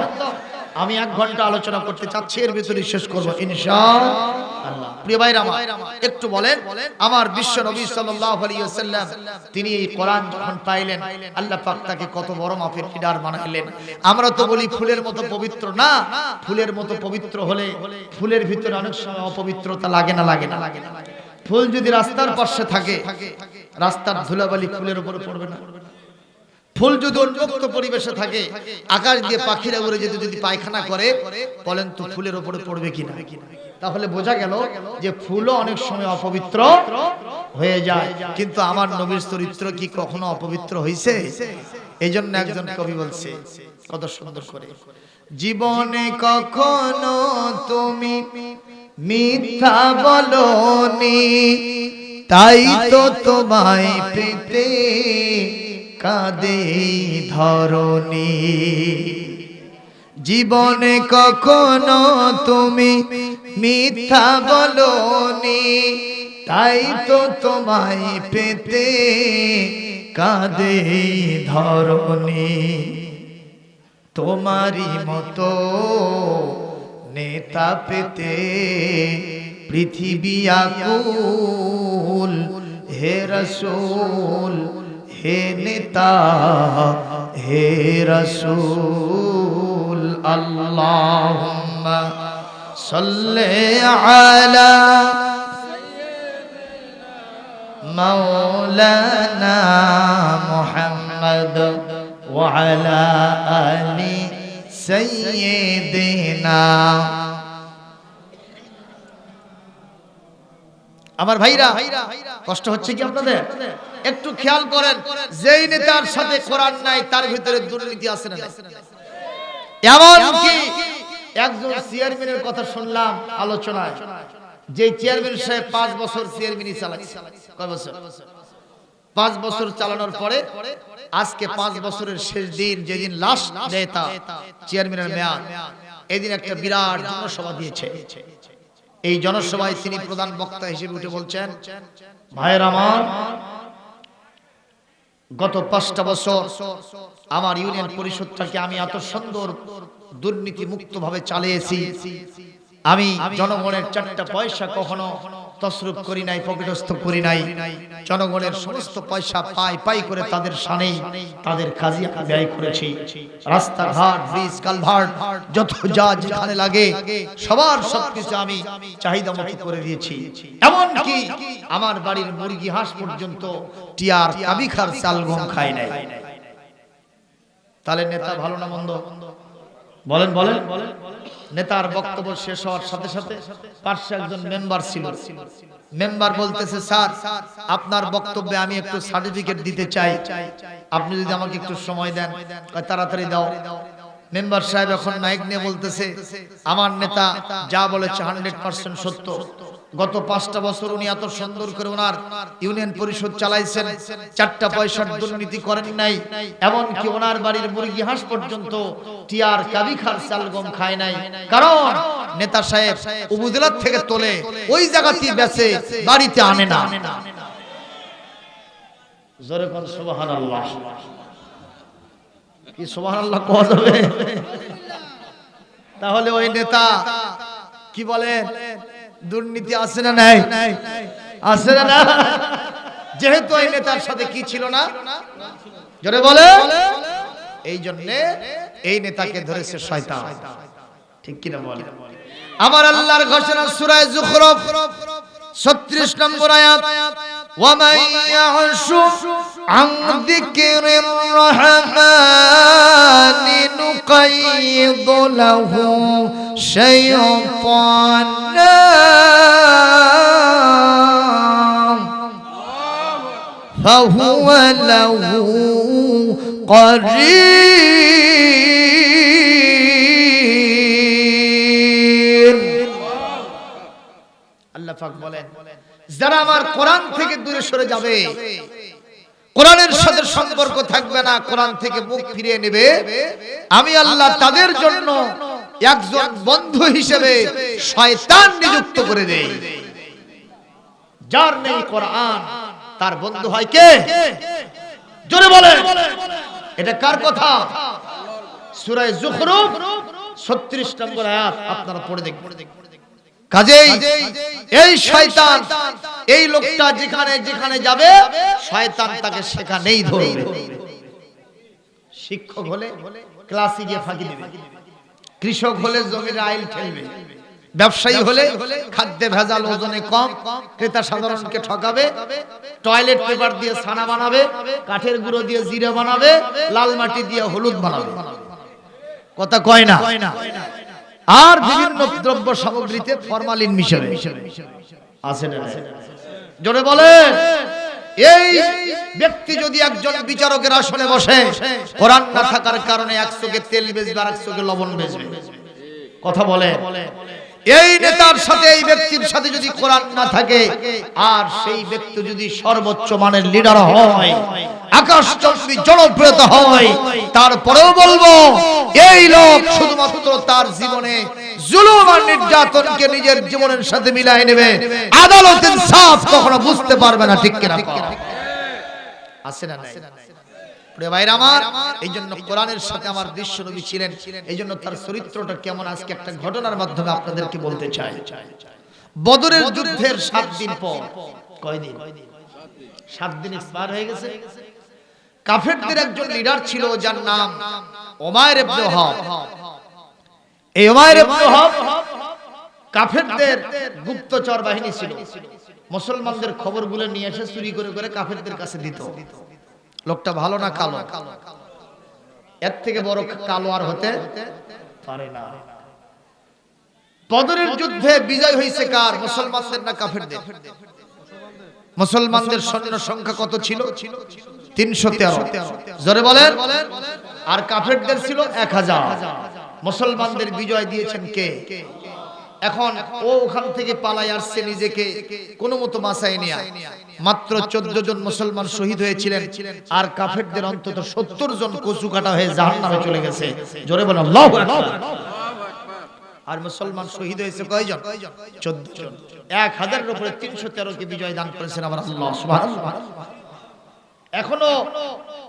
আমি 1 ঘন্টা আলোচনা করতে চাচ্ছি, এর ভিতরে শেষ করব ইনশাআল্লাহ। প্রিয় ভাইরা আমার, একটু বলেন, আমার বিশ্ব নবী সাল্লাল্লাহু আলাইহি ওয়াসাল্লাম তিনি এই কোরআন যখন পাইলেন আল্লাহ পাক তাকে কত বড় মাপের লিডার বানাইলেন। আমরা তো বলি ফুলের মতো পবিত্র না, ফুলের মতো পবিত্র হলে ফুলের ভিতরে অনেক সময় অপবিত্রতা লাগে না? লাগে না? ফুল যদি রাস্তার পাশে থাকে, রাস্তার ধুলাবালি ফুলের উপরে পড়বে না? ফুল যদি উন্মুক্ত পরিবেশে থাকে, আকাশ দিয়ে পাখিরা উড়ে যেতে যদি পায়খানা করে, বলেন তো ফুলের উপরে পড়বে কিনা? তাহলে বোঝা গেল যে ফুলও অনেক সময় অপবিত্র হয়ে যায়। কিন্তু আমার নবীর চরিত্র কি কখনো অপবিত্র হয়েছে? এই জন্য একজন কবি বলছে কত সুন্দর করে, জীবনে কখনো তুমি মিথ্যা বলনি, তাই তো তোমায় পেতে কাঁদে ধরণী। জীবনে কখনো তুমি মিথ্যা বলনি, তাই তো তোমায় পেতে কাঁদে ধরণী। তোমারই মতো নেতা পেতে পৃথিবী আকুল, হে রাসূল হে নেতা হে রাসূল। আল্লাহুম্মা সাল্লি আলা মাওলানা মুহাম্মদ ওয়া আলা আলি সাইয়্যিদিনা। আমার ভাইরা, কষ্ট হচ্ছে কি আপনাদের? একটু খেয়াল করেন, যেই নেতার সাথে কোরআন নাই তার ভিতরে দুর্নীতি আছে না? এমন কি একজন চেয়ারম্যানের কথা শুনলাম আলোচনায়, যে চেয়ারম্যান সাহেব 5 বছর চেয়ারম্যানই চালাচ্ছে। কয় বছর? 5 বছর চালানোর পরে আজকে 5 বছরের শেষ দিন, যেদিন লাস্ট নেতা চেয়ারম্যানের মেয়াদ, এদিন একটা বিরাট জনসভা দিয়েছে। এই জনসভায় তিনি প্রধান বক্তা হিসেবে উঠে বলছেন, ভাইয়ের আমার, গত 5টা বছর আমার ইউনিয়ন পরিষদটাকে আমি এত সুন্দর দুর্নীতি মুক্ত ভাবে চালিয়েছি। আমি জনগণের 4টা পয়সা কখনো তসরুপ করি নাই, পকেটস্থ করি নাই। জনগণের সমস্ত পয়সা পাই পাই করে তাদের শানেই তাদের কাজে ব্যয় করেছি। রাস্তাঘাট, ব্রিজ, কালভার্ট যত যা যেখানে লাগে সবার সবকিছু আমি চাহিদা মতো করে দিয়েছি। এমনকি আমার বাড়ির মুরগি হাঁস পর্যন্ত টিয়ার কাবিখার চাল গম খায় নাই। তাহলে নেতা ভালো না মন্দ? বলেন বলেন। নেতার বক্তব্য শেষ হওয়ার সাথে সাথে পাশে একজন মেম্বার ছিল। মেম্বার বলতেছে, স্যার আপনার বক্তব্যে আমি একটু সার্টিফিকেট দিতে চাই, আপনি যদি আমাকে একটু সময় দেন। তাড়াতাড়ি দাও। মেম্বার সাহেব এখন মাইক নিয়ে বলতেছে, আমার নেতা যা বলেছে 100% সত্য। গত 5টা বছর উনি এত সুন্দর করে ওনার ইউনিয়ন পরিষদ চালাইছেন, 4টা পয়সার দুর্নীতি করেন নাই, এমনকি ওনার বাড়ির মুরগি হাঁস পর্যন্ত টিয়ার কাবি খার চাল গম খায় নাই। কারণ নেতা সাহেব উপজেলার থেকে তোলে ওই জায়গাতেই বেচে, বাড়িতে আনে না। জোরে কোন সুবহানাল্লাহ। কি সুবহানাল্লাহ কোয়া যাবে? তাহলে ওই নেতা কি বলে, দুর্নীতি আছে না নাই? আছে না না? যেহেতু এই নেতার সাথে কি ছিল না, জোরে বলে, এই জন্য এই নেতাকে ধরেছে শয়তান। ঠিক কি না বলে? আমার আল্লাহর ঘোষণা সূরা যুখরুফ 36 নম্বর আয়াত, ওয়া মান ইয়াশু আন যিকরির রাহমানি নুকাইয়িদ লাহু শাইতানা ফাহুয়া লাহু করিন। আল্লাহ পাক বলেন, যারা আমার কোরআন থেকে দূরে সরে যাবে, কোরআনের সাথে সম্পর্ক থাকবে না, কোরআন থেকে মুখ ফিরিয়ে নেবে, আমি আল্লাহ তাদের জন্য একজন বন্ধু হিসেবে শয়তান নিযুক্ত করে দেই। যার নেই কোরআন তার বন্ধু হয় কে? জোরে বলেন, এটা কার কথা? সূরা যুখরুফ 36 নম্বর আয়াত আপনারা পড়ে দেখবেন। কাজেই এই শয়তান, এই লোকটা যেখানে যেখানে যাবে শয়তান তাকে সেখানেই ধরবে। শিক্ষক হলে ক্লাসে গিয়ে ফাঁকি দেবে, কৃষক হলে জমির আইল ঠেলবে, ব্যবসায়ী হলে খাদ্যে ভেজাল, ওজনে কম, ক্রেতা সাধারণকে ঠকাবে, টয়লেট পেপার দিয়ে ছানা বানাবে, কাঠের গুঁড়ো দিয়ে জিরা বানাবে, লাল মাটি দিয়ে হলুদ বানাবে। কথা কয় না? আর বিভিন্ন দ্রব্য সামগ্রীতে ফরমালিন মিশাবে। আছে না? জোরে বলে। এই ব্যক্তি যদি একজন বিচারকের আসনে বসে, কোরআন না থাকার কারণে এক চোখে তেল বেচবে আর এক চোখে লবণ বেচবে। কথা বলে। এই নেতার সাথে, এই ব্যক্তির সাথে যদি কোরআন না থাকে, আর সেই ব্যক্তি যদি সর্বোচ্চ মানের লিডার হয়, আকাশচুম্বী জনপ্রিয়তা হয়, তারপরেও বলবো এই লোক শুধুমাত্র তার জীবনে জুলুম আর নির্যাতনকে নিজের জীবনের সাথে মিলাই নেবে, আদালত ইনসাফ কখনো বুঝতে পারবে না। ঠিক কিনা? আছে না নাই? প্রিয় ভাইরা আমার, এইজন্য কোরআনের সাথে আমার বিশ্বনবী ছিলেন, এইজন্য তার চরিত্রটা কেমন আজকে একটা ঘটনার মাধ্যমে আপনাদেরকে বলতে চাই। বদরের যুদ্ধের 7 দিন পর, কয়দিন? 7 দিন পার হয়ে গেছে। কাফেরদের একজন লিডার ছিল যার নাম উমাইর ইবনে ওয়াহাব। এই উমাইর ইবনে ওয়াহাব কাফেরদের গুপ্তচর বাহিনী ছিল। মুসলমানদের খবরগুলো নিয়ে এসে চুরি করে করে কাফেরদের কাছে দিত। লোকটা ভালো না কালো? এর থেকে বড় কালো আর হতে পারে না। বদরের যুদ্ধে বিজয় হয়েছে কার? মুসলমানদের না কাফেরদের? মুসলমানদের সৈন্য সংখ্যা কত ছিল? 313। জোরে বলেন। আর কাফেরদের ছিল 1000। মুসলমানদের বিজয় দিয়েছেন কে? এখন ও ওখান থেকে পালাই আসছে, নিজেকে কোনো মতো বাঁচায় নিয়ে। মাত্র 14 জন মুসলমান শহীদ হয়েছিলেন, আর কাফেরদের অন্তত 70 জন কচু কাটা হয়ে জাহান্নামে চলে গেছে। জোরে বলেন আল্লাহু আকবার। আর মুসলমান শহীদ হয়েছে কয়জন? 14 জন। 1000 এর উপরে 313 কে বিজয় দান করেছেন আমার আল্লাহ সুবহানাল্লাহ। এখনো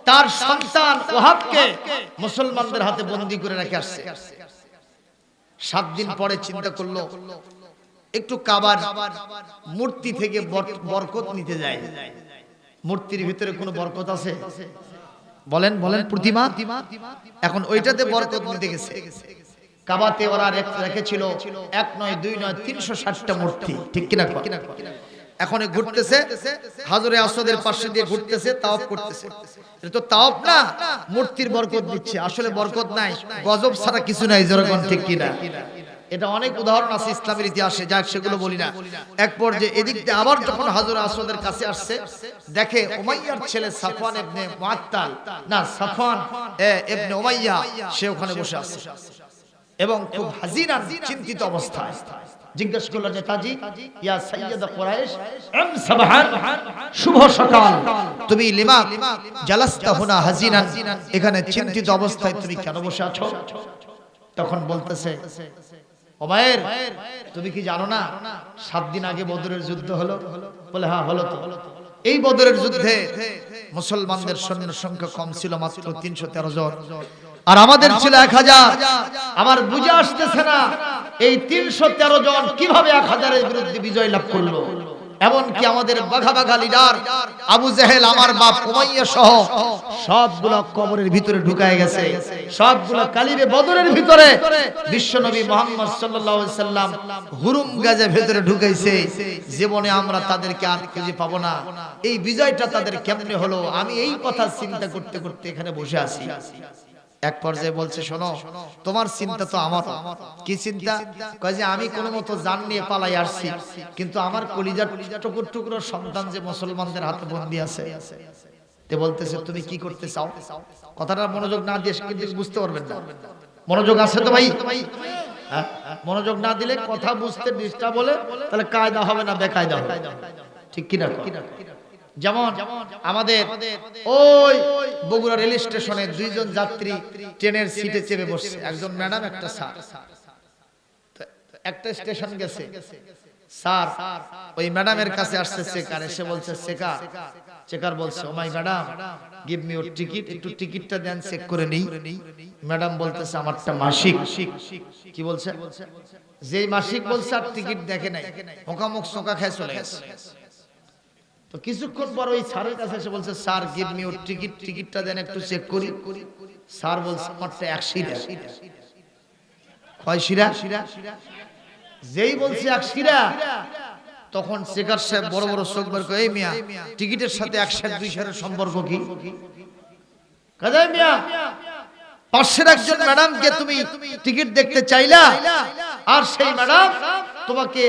তার সন্তান ওয়াহাবকে মুসলমানদের হাতে বন্দী করে রেখে আসছে। 7 দিন পরে চিন্তা করলো একটু কাবার মূর্তি থেকে বরকত নিতে যায়। মূর্তির ভিতরে কোনো বরকত আছে? বলেন বলেন। প্রতিমা। এখন ওইটাতে বরকত নিতে গেছে। কাবাতে ওরা রেখেছিল 1 নয় 2 নয় 360টা মূর্তি। ঠিক কিনা? এখন ঘুরতেছে, হাজরে আসওয়াদের পাশে দিয়ে ঘুরতেছে, তাওয়াফ করতেছে। এটা তো তাওয়াফ না, মূর্তির বরকত দিচ্ছে। আসলে বরকত নাই, গজব ছাড়া কিছু নাই। যেরকম ঠিক কিনা? এটা অনেক উদাহরণ আছে ইসলামের ইতিহাসে, যাক সেগুলো বলি না। এক পর্যায়ে এদিক দিয়ে আবার যখন হাজরে আসওয়াদের কাছে আসছে, দেখে উমাইয়ার ছেলে সাফওয়ান ইবনে মুআত্তাল, না সাফওয়ান ইবনে উমাইয়া, সে ওখানে বসে আছে এবং খুব হাজিনান চিন্তিত অবস্থায়। জিজ্ঞেস করলো, নেতাজি, ইয়া সাইয়্যিদ কুরাইশ, আম সাবহান, শুভ সকাল, তুমি লিমা জালাস্তা হুনা হাজিনান, এখানে চিন্তিত অবস্থায় তুমি কেন বসে আছো? তখন বলতেছে, উমাইর, তুমি কি জানো না 7 দিন আগে বদরের যুদ্ধ হলো? বলে, হ্যাঁ হলো তো। এই বদরের যুদ্ধে মুসলমানদের সৈন্য সংখ্যা কম ছিল, মাত্র 313 জন, আর আমাদের ছিল 1000। আমার বুঝে আসতেছে না এই 313 জন কিভাবে 1000-এর বিরুদ্ধে বিজয় লাভ করলো। এমনকি আমাদের বাঘা বাঘা লিডার আবু জেহেল, আমার বাপ উমাইয়া সহ সবগুলো কবরের ভিতরে ঢুকায় গেছে, সবগুলো কালিবে বদরের ভিতরে বিশ্বনবী মুহাম্মদ সাল্লাল্লাহু আলাইহি সাল্লাম হুরুম গাজে ভিতরে ঢুকাইছে। জীবনে আমরা তাদেরকে আর খুঁজে পাবো না। এই বিজয়টা তাদের কেমনে হলো, আমি এই কথা চিন্তা করতে করতে এখানে বসে আছি। এক পর্যায়ে বলছে, শোনো, তোমার চিন্তা তো আমার। কি চিন্তা? কয় যে আমি কোনো মতো জান নিয়ে পালাই আসছি, কিন্তু আমার কলিজার টুকরো টুকরো সন্তান যে মুসলমানদের হাতে বন্দী আছে। তে বলতেছে, তুমি কি করতে চাও? কথাটা মনোযোগ না দিয়ে কিন্তু বুঝতে পারবেন না। মনোযোগ আছে তো ভাই? মনোযোগ না দিলে কথা বুঝতে ডিস্টার্ব হলে তাহলে কায়দা হবে না, বেকায়দা হবে। ঠিক কিনা? যেমন আমাদের ওই বগুড়া রেল স্টেশনে 2 জন যাত্রী ট্রেনের সিটে চেপে বসছে, একজন ম্যাডাম, একটা স্যার। একটা স্টেশন গেছে, স্যার ওই ম্যাডামের কাছে আসছে চেকার, এসে বলছে, চেকার বলছে, oh my madam, give me your ticket, একটু টিকিটটা দেন, চেক করে নেই। ম্যাডাম বলতেছে, আমারটা মাসিক। কি বলছে? যেই মাসিক বলছে আর টিকিট দেখে নাই, মোকামুখ সোকা খেয়ে চলে গেছে। তো কিছুক্ষণ পর ওই স্যারের কাছে এসে বলছে, sir give me your ticket, টিকিটটা দেন, একটু চেক করি। স্যার বলছে, আমারটা 1 শিরা। কয় শিরা? যেই বলছে 1 শিরা, তখন চেকার সাহেব বড় বড় চোখ বের করে, এই মিয়া, টিকিটের সাথে 1 শের 2 শের সম্পর্ক কি? কাজে মিয়া, পাশের একজন ম্যাডামকে তুমি টিকিট দেখতে চাইলা, আর সেই ম্যাডাম তোমাকে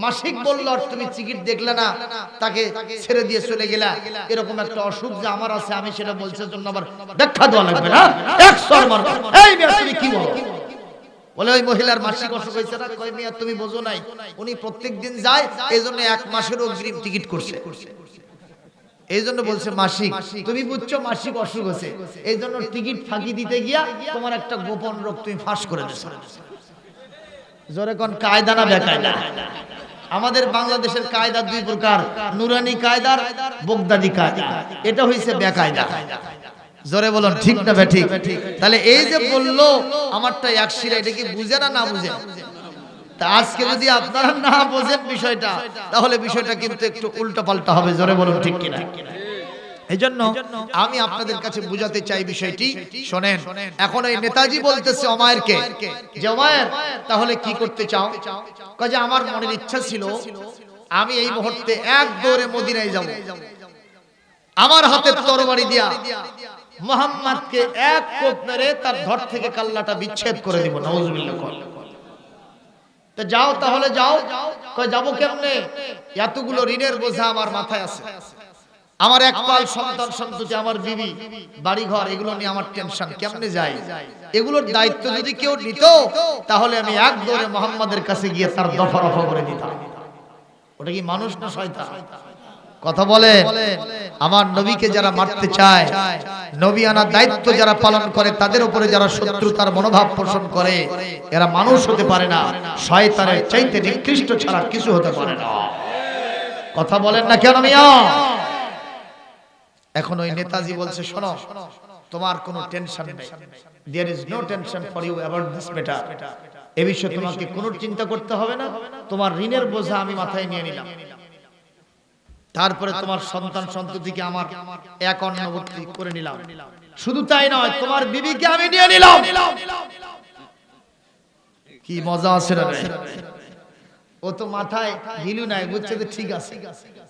মাসিক বলল আর তুমি টিকিট দেখলে না, তাকে ছেড়ে দিয়ে চলে গেলা। এরকম একটা অসুখ যে আমার আছে, আমি সেটা বলছে জন্য আবার ব্যাখ্যা দেওয়া লাগবে না? 100 মারো। এই মিয়া, তুমি কি বলো? বলে, ওই মহিলার মাসিক অসুখ হয়েছে না। কয়, মিয়া তুমি বোঝো নাই, উনি প্রত্যেকদিন যায়, এইজন্য 1 মাসের অগ্রিম টিকিট করছে, এইজন্য বলছে মাসিক। তুমি বুঝছো মাসিক অসুখ হয়েছে, এইজন্য টিকিট ফাঁকি দিতে গিয়া তোমার একটা গোপন রোগ তুমি ফাঁস করে দিছো। জোরে কোন কায়দা না বেকায়দা? আমাদের বাংলাদেশের কায়দা 2 প্রকার, নুরানি কায়দা, বগদাদি কায়দা। এটা হইছে বেকায়দা। জোরে বলুন ঠিক না বেঠিক? তাহলে এই যে বললো আমারটা 1 শিরা, এটা কি বুঝে না বুঝে? তা আজকে যদি আপনারা না বোঝেন বিষয়টা, তাহলে বিষয়টা কিন্তু একটু উল্টো পাল্টা হবে। জোরে বলুন ঠিক কিনা? এইজন্য আমি আপনাদের কাছে বুঝাতে চাই বিষয়টি। শোনেন, এখন এই নেতাজি বলতেছে ওমায়েরকে, যে ওমায়ের, তাহলে কি করতে চাও? কয় যে আমার মনের ইচ্ছা ছিল আমি এই মুহূর্তে এক দৌড়ে মদিনায় যাব, আমার হাতে তরবারি দিয়া মুহাম্মদকে এক কোপ মেরে তার ধর থেকে কাল্লাটা বিচ্ছেদ করে দিব। নাউজুবিল্লাহ। তো যাও, তাহলে যাও। কয় যাবো কেমনে? এতগুলো ঋণের বোঝা আমার মাথায় আছে, আমার এক পাল সন্তান সন্ততি, আমার বিবি, বাড়ি ঘর, এগুলো নিয়ে আমার টেনশন, কেমনে যাই? এগুলোর দায়িত্ব যদি কেউ নিত, তাহলে আমি এক দৌড়ে মুহাম্মাদের কাছে গিয়ে তার দফা রফা করে দিতাম। ওটা কি মানুষ না শয়তান? কথা বলে। আমার নবীকে যারা মারতে চায়, নবী আনা দায়িত্ব যারা পালন করে, তাদের উপরে যারা শত্রুতার মনোভাব পোষণ করে, এরা মানুষ হতে পারে না, শয়তানের চাইতে নিকৃষ্ট ছাড়া কিছু হতে পারে না। কথা বলেন না কেন মিয়া? এখন ওই নেতাজি বলছে, শোনো, তোমার কোনো টেনশন নেই, there is no tension for you about this matter, এই বিষয়ে তোমাকে কোনো চিন্তা করতে হবে না, তোমার ঋণের বোঝা আমি মাথায় নিয়ে নিলাম, তারপরে তোমার সন্তান সন্ততিকে আমার এক অন্নবর্তী করে নিলাম, শুধু তাই নয়, তোমার বিবিকে আমি নিয়ে নিলাম। কি মজা আছে না? ও তো মাথায় ঘিলু নাই, বুঝছে যে ঠিক আছে,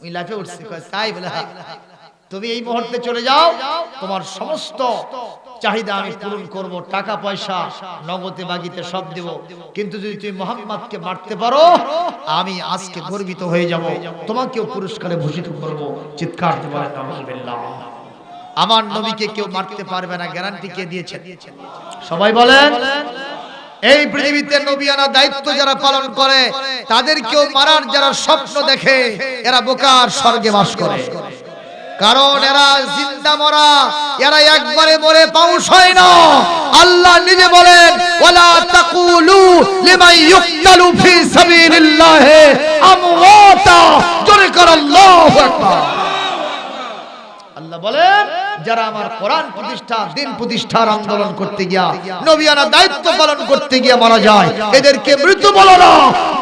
ওই লাফে উঠছে, তাই বলে তুমি এই মুহূর্তে চলে যাও, তোমার সমস্ত চাহিদা আমি পূরণ করব, টাকা পয়সা নগদে বাগিতে সব দেব, কিন্তু যদি তুমি মুহাম্মদকে মারতে পারো আমি আজকে গর্বিত হয়ে যাব, তোমাকেও পুরস্কারে ভূষিত করব। চিৎকার দিয়ে বলেন নাউজুবিল্লাহ। আমার নবীকে কেউ মারতে পারবে না, গ্যারান্টি কে দিয়েছে? সবাই বলেন। এই পৃথিবীতে নবিয়ানা দায়িত্ব যারা পালন করে তাদেরকেও মারার যারা স্বপ্ন দেখে এরা বোকার স্বর্গে বাস করে, কারণ এরা জিন্দা মরা, এরা একবারে মরে পাউশ হয় না। আল্লাহ নিজে বলেন ওয়ালা তাকুলু লিমান ইউকতালু ফি সাবিলিল্লাহ আমওয়াতা, জোরে কর আল্লাহু আকবার। আল্লাহ বলেন যারা আমার কোরআন প্রতিষ্ঠা, দিন প্রতিষ্ঠার আন্দোলন করতে গিয়া, নবিয়ানা দায়িত্ব পালন করতে গিয়া মারা যায়, এদেরকে মৃত বলো না,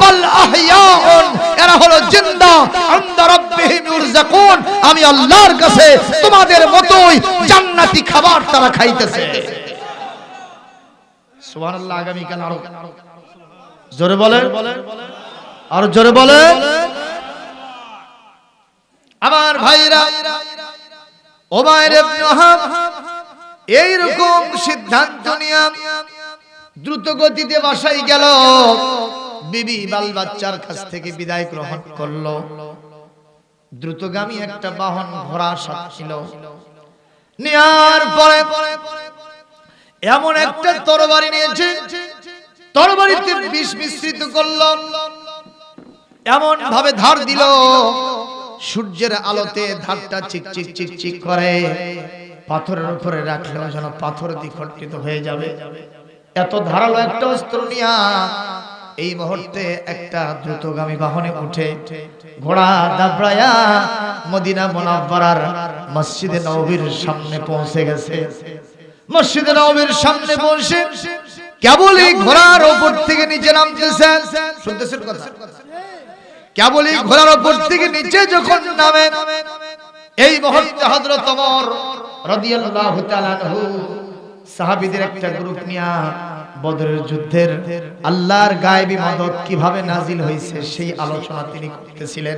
বাল আহইয়াউন, এরা হলো জিন্দা, ইনদা রাব্বিহিম ইউরযাকুন, আমি আল্লাহর কাছে তোমাদের মতোই জান্নাতি খাবার তারা খাইতেছে। সুবহানাল্লাহ। আগামী কাল আরো জোরে বলেন, আর জোরে বলেন। আমার ভাইরা, উমাইর ইবনে ওয়াহাব এইরকম সিদ্ধান্ত নিয়ে দ্রুত গতিতে বাসায় গেল, বিবি বাল বাচ্চার কাছ থেকে বিদায় গ্রহণ করলো। দ্রুতগামী একটা বাহন ঘোড়া সাথে ছিল, নেয়ার পরে এমন একটা তরবারি নিয়েছে, তরবারিতে বিষ মিশ্রিত করলো, এমন ভাবে ধার দিল সূর্যের আলোতে ধারটা চিকচিক চিকচিক করে, পাথরের উপরে রাখলেও যেন পাথর দ্বিখণ্ডিত হয়ে যাবে। এত ধারালো একটা অস্ত্র নিয়া এই মুহূর্তে একটা দ্রুতগামী বাহনে উঠে ঘোড়া দাবড়ায়া মদিনা মুনাওয়ারার মসজিদে নববীর সামনে পৌঁছে গেছে। মসজিদে নববীর সামনে পৌঁছে কেবলই ঘোড়ার উপর থেকে নিচে নামতেছে, শুনতেছেন কথা? কেবলই ঘোড়ার উপর থেকে নিচে যখন নামে, এই মুহূর্তে হযরত ওমর রাদিয়াল্লাহু তাআলা আনহু সাহাবীদের একটা গ্রুপ নিয়া বদরের যুদ্ধের আল্লাহর গায়েবী মদদ কিভাবে নাজিল হয়েছে সেই আলোচনা তিনি করতেছিলেন।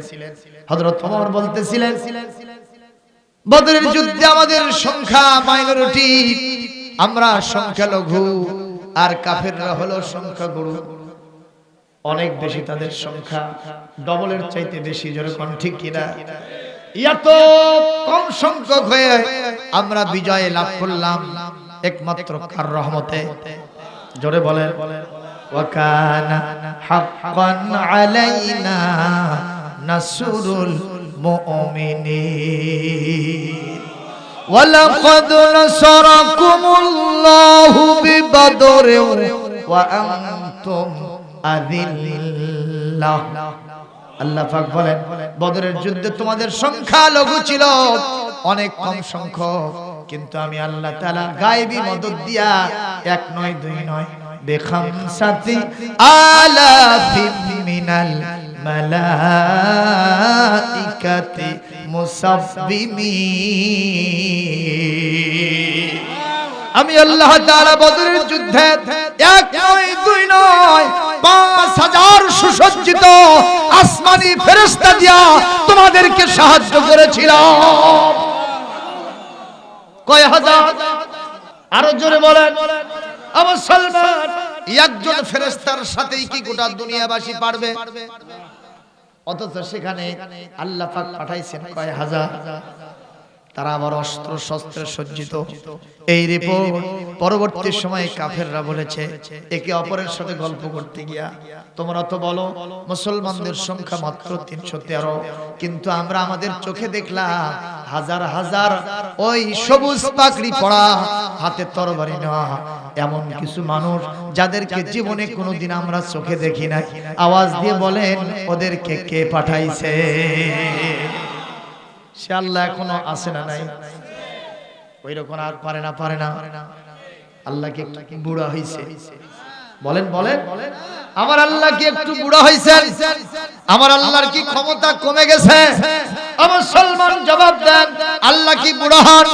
হযরত ওমর বলতেছিলেন, বদরের যুদ্ধে আমাদের সংখ্যা মাইনরিটি, আমরা সংখ্যালঘু, আর কাফেররা হলো সংখ্যাগুরু, অনেক বেশি তাদের সংখ্যা, ডবলের চাইতে বেশি। যেরকম ঠিক কিনা? এত কম সংখ্যক হয়ে আমরা বিজয় লাভ করলাম একমাত্র কার রহমতে? জোরে বলেন। ওয়া কানা হাক্কান আলাইনা নাসরুল মুমিনিন ওয়া লাকাদ নাসারাকুমুল্লাহু বিবদরিন ওয়া আনতুম আযিল্লাহ। আল্লাহ পাক বলেন বদরের যুদ্ধে তোমাদের সংখ্যা লঘু ছিল, অনেক কম সংখ্যক, কিন্তু আমি আল্লাহ তাআলা গায়েবী মদদ দিয়া এক নয় দুই নয় বেখামসাতি আলাফিম মিনাল মালাইকাতি মুসাব্বিমিন, আমি আল্লাহ তাআলা বদরের যুদ্ধে এক নয় দুই নয় 5000 সুসজ্জিত আসমানি ফেরেশতা দিয়া তোমাদেরকে সাহায্য করেছিলাম। কয় হাজার? আরো জোরে বলেন। আমার মুসলমান, একজন ফেরেশতার সাথেই কি গোটা দুনিয়াবাসী পারবে? অথচ সেখানে আল্লাহ পাক পাঠাইছেন কয় হাজার। তারা আবার অস্ত্র শস্ত্রে সজ্জিত। এই রিপোর্ট পরবর্তী সময়ে কাফেররা বলেছে একে অপরের সাথে গল্প করতে গিয়া, তোমরা তো বলো মুসলমানদের সংখ্যা মাত্র 313, কিন্তু আমরা আমাদের চোখে দেখলাম হাজার হাজার ওই সবুজ পাগড়ি পরা, হাতে তরবারি নেওয়া এমন কিছু মানুষ যাদেরকে জীবনে কোনোদিন আমরা চোখে দেখি নাই। আওয়াজ দিয়ে বলেন ওদেরকে কে পাঠাইছে? সে আল্লাহ এখনো আছে না নাই? ওই রকম আর পারে না। আল্লাহ কি বুড়া হইছে? বলেন বলেন। আমার আল্লাহ কি একটু বুড়া হইছেন? আমার আল্লাহর কি ক্ষমতা কমে গেছে? আমার মুসলমান জবাব দেন, আল্লাহ কি বুড়া হন?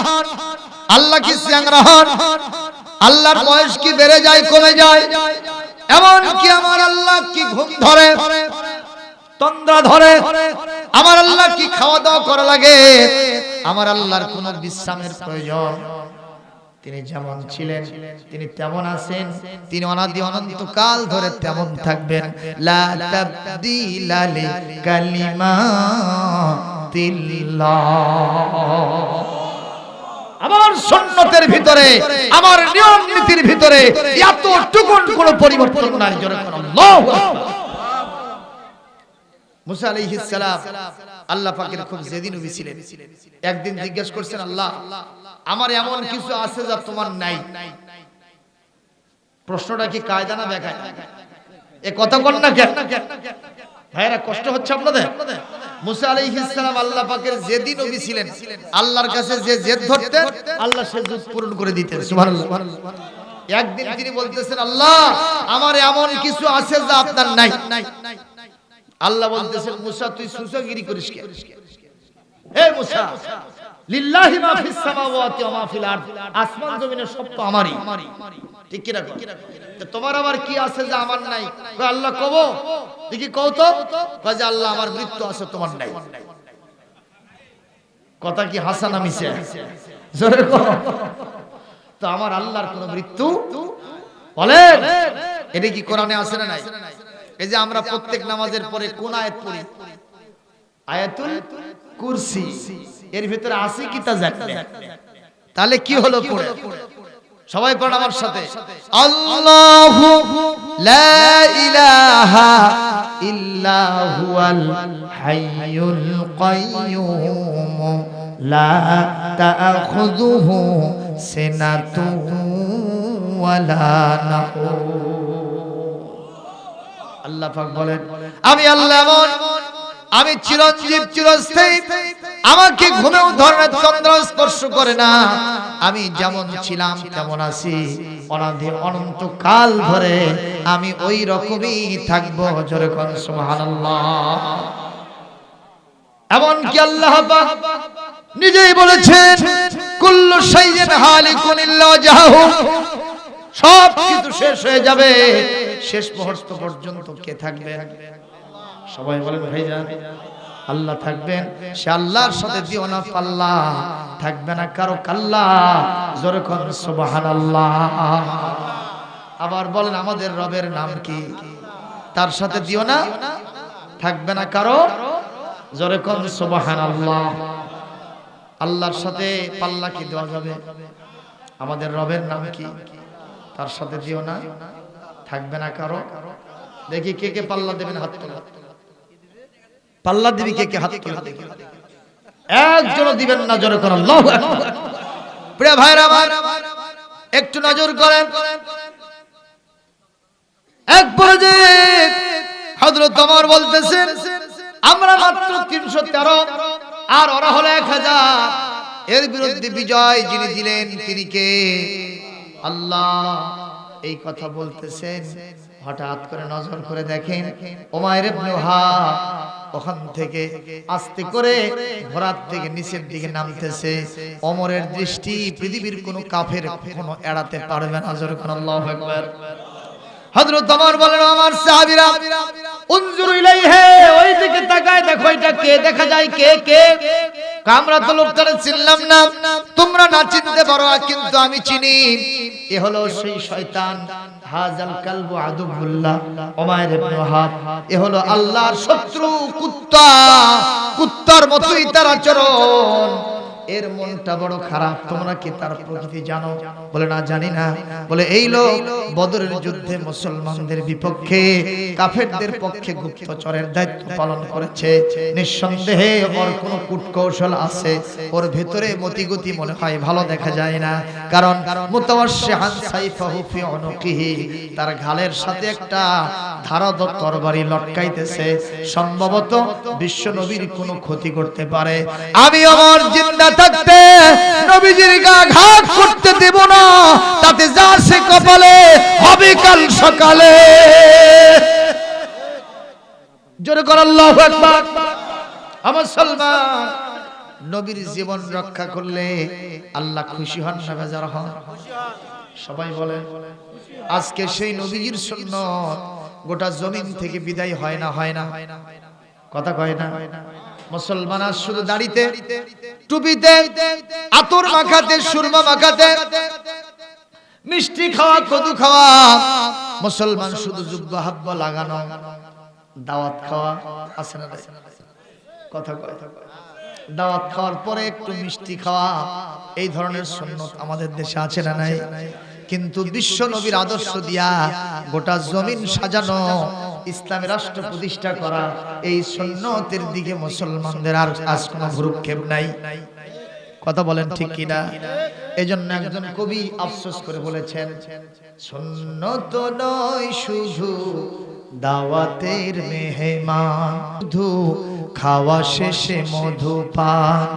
আল্লাহ কি চ্যাংড়া হন? আল্লাহর বয়স কি বেড়ে যায় কমে যায়? এমন কি আমার আল্লাহ কি ঘুম ধরে, তন্দ্রা ধরে? আমার আল্লাহ কি খাওয়া দাওয়া করা লাগে? আমার আল্লাহর কোনো বিশ্রামের প্রয়োজন, তিনি যেমন ছিলেন তিনি তেমন আছেন, তিনি অনাদি অনন্তকাল ধরে তেমন থাকবেন। লা তাবদীলা লিকালিমাতিল্লাহ। আমার সুন্নতের ভিতরে, আমার নিয়ম নীতির ভিতরে এতটুকু কোনো পরিবর্তন নাই। জোরে বলুন আল্লাহু আকবার। মুসা আলাইহিস সালাম আল্লাহ পাকের খুব জেদি নবী ছিলেন। একদিন জিজ্ঞেস করছেন, আল্লাহ আমার এমন কিছু আছে যা তোমার নাই। প্রশ্নটা কি কায়দা না বেকায়দা? এ কথা বল না কেন ভাইরা? কষ্ট হচ্ছে আপনাদের? মুসা আলাইহিস সালাম আল্লাহ পাকের জেদি নবী ছিলেন। আল্লাহর কাছে যে জেদ ধরতেন আল্লাহ সে জেদ পূরণ করে দিতেন। সুবহানাল্লাহ। একদিন তিনি বলতেছেন, আল্লাহ আমার এমন কিছু আছে যা আপনার নাই। আল্লাহ বলতেছেন, মুসা তুই সুসাগিরি করিস কেন? হে মুসা, লিল্লাহি মা ফিস সামাওয়াতি ওয়া মা ফিল আরদ, আসমান জমিনের সব তো আমারই। ঠিক কি না? তো তোমার আবার কি আছে যা আমার নাই? কয় আল্লাহ কব দেখি, কও তো। কয় যে আল্লাহ আমার মৃত্যু আছে, তোমার নাই। কথা কি হাসান মিছে? জোরে কও। তো আমার আল্লাহর কোনো মৃত্যু বলেন, এটা কি কোরআনে আছে না নাই? এই যে আমরা প্রত্যেক নামাজের পরে কোন আয়াত পড়ি? আয়াতুল কুরসি। এর ভিতরে আছে কি তা জানেন? তাহলে কি হলো পড়ে? সবাই পড়ুন আমার সাথে, আল্লাহু লা ইলাহা ইল্লা হুয়াল হাইয়ুল কাইয়্যুম লা তাআখুযুহু সিনাতুন ওয়ালা নাহুম। আল্লাহ পাক বলেন, আমি আল্লাহ এমন, আমি চিরঞ্জীব চিরস্থায়ী, আমাকে ঘুমেও ধরনের চন্দ্র স্পর্শ করে না। আমি যেমন ছিলাম তেমন আছি, অনাদি অনন্ত কাল ধরে আমি ওই রকমই থাকবো। জোরে কোন সুবহানাল্লাহ। এমন কি আল্লাহ পাক নিজেই বলেছেন, কুল্লু শাইইন হালিকুন ইল্লা ওয়াজহাহু, সব কিছু শেষ হয়ে যাবে, শেষ মুহূর্ত পর্যন্ত কে থাকবে? সবাই বলেন ভাইজান, আল্লাহ থাকবেন। সে আল্লাহর সাথে দিও না পাল্লা, থাকবে না কারো কাল্লা। জোরে কোন সুবহানাল্লাহ। আবার বলেন, আমাদের রবের নাম কি? তার সাথে দিও না, থাকবে না কারো। জোরে কোন সুবহানাল্লাহ। আল্লাহর সাথে পাল্লা কি দেওয়া যাবে? আমাদের রবের নাম কি? তার সাথে দিও না, থাকবে না কারো। দেখি কে কে পাল্লা দেবেন, হাত তোলা। পাল্লা দিবি কে কে? হাত তোলা। একজনও দিবেন না। জোরে করুন আল্লাহু আকবার। প্রিয় ভাইরা আমার, একটু নজর করেন। এক পর্যায়ে হযরত ওমর বলতেছেন, আমরা মাত্র 313 আর ওরা হলো 1000। এর বিরুদ্ধে বিজয় যিনি দিলেন তিনি কে? আল্লাহ। এই কথা বলতেছেন, হঠাৎ করে নজর করে দেখেন উমাইর ইবনে ওয়াহাব ওখান থেকে আস্তে করে ঘোড়ার থেকে নিচের দিকে নামতেছে। ওমরের দৃষ্টি পৃথিবীর কোনো কাফের কখনো এড়াতে পারবে না। জোরে কোন আল্লাহু আকবার। হযরত ওমর বলেন, আমার সাহাবীরা, উনজুর ইলাইহি, ওই দিকে তাকায় দেখো, এটা কে? দেখা যায় কে কে? আমরা তো লোকটারে চিনলাম না। তোমরা না চিনতে পারো, কিন্তু আমি চিনি। এ হলো সেই শয়তান, হাজাল কালবু আদুবুল্লাহ উমাইর ইবনে ওয়াহাব। এ হলো আল্লাহর শত্রু কুত্তা, কুত্তার মতোই তার আচরণ। এর মনটা বড় খারাপ। তোমরা কি তার প্রকৃতি জানো? বলে না, জানি না। বলে এই লোক বদরের যুদ্ধে মুসলমানদের বিপক্ষে কাফেরদের পক্ষে গুপ্তচরের দায়িত্ব পালন করেছে। নিঃসন্দেহে ওর কোনো কূটকৌশল আছে। ওর ভেতরে মতিগতি মনে হয় ভালো দেখা যায় না। কারণ মুতাওয়াশশিহান সাইফাহু ফি উনুকিহি, তার ঘাড়ের সাথে একটা ধারালো তরবারি লটকাইতেছে। সম্ভবত বিশ্ব নবীর কোনো ক্ষতি করতে পারে। আমি আমার জিন্দা থাকতে নবীজির গা ঘাত করতে দেব না। তাতে যা সে কপালে হবে কাল সকালে। জোরে কর আল্লাহু আকবার। আমার মুসলমান, নবীর জীবন রক্ষা করলে আল্লাহ খুশি হন না বেজার হন? সবাই বলে, আজকে সেই নবীজির সুন্নাত গোটা জমিন থেকে বিদায় হয় না, হয় না? কথা কয় না? মুসলমান শুধু দাড়িতে, টুপিতে, আতর মাখাতে, সুরমা মাখাতে, মিষ্টি খাওয়া, কদু খাওয়া, মুসলমান শুধু জুব্বা হাব্বা লাগানো, দাওয়াত খাওয়া আছে না? কথা কয়, দাওয়াত খাওয়ার পরে একটু মিষ্টি খাওয়া, এই ধরনের সুন্নত আমাদের দেশে আছে না নাই? কিন্তু বিশ্ব নবীর আদর্শ দিয়া গোটা জমিন সাজানো, ইসলামী রাষ্ট্র প্রতিষ্ঠা করা, এই সুন্নতের দিকে মুসলমানদের আর আজ কোনো ভ্রুক্ষেপ নাই। কথা বলেন ঠিক কিনা? এজন্য একজন কবি আফসোস করে বলেছেন, সুন্নত নয় শুধু দাওয়াতের মেহমান, শুধু খাওয়া শেষে মধু পান,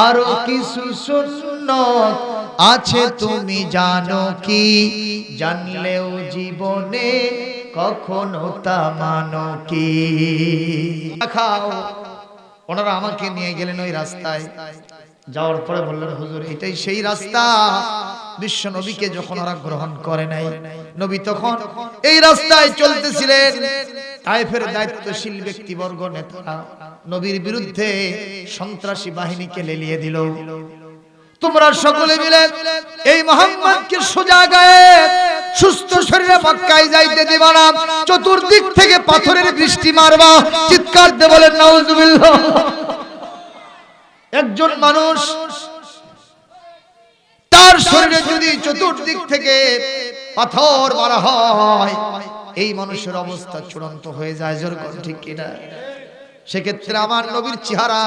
আরো কিছু সুন্নত আছে তুমি জানো কি? জানলেও জীবনে কখনো তা মানো কি? খাও। ওনারা আমাকে নিয়ে গেলেন ওই রাস্তায়, যাওয়ার পরে বললেন, হুজুর এটাই সেই রাস্তা। বিশ্ব নবীকে যখন ওরা গ্রহণ করে নাই, নবী তখন এই রাস্তায় চলতেছিলেন। তায়েফের দায়িত্বশীল ব্যক্তিবর্গ, নেতারা নবীর বিরুদ্ধে সন্ত্রাসী বাহিনীকে লেলিয়ে দিল। তোমরা সকলে মিলে এই মুহাম্মদকে সোজা গায়ে সুস্থ শরীরে মক্কায় যাইতে দিবা না, চতুর্দিক থেকে পাথরের বৃষ্টি মারবা। চিৎকার দিয়ে বলেন নাউজুবিল্লাহ। একজন মানুষ তার শরীরে যদি চতুর্দিক থেকে পাথর মারা হয়, এই মানুষের অবস্থা চূড়ান্ত হয়ে যায়। জোর করে ঠিক কিনা? সেক্ষেত্রে আমার নবীর চেহারা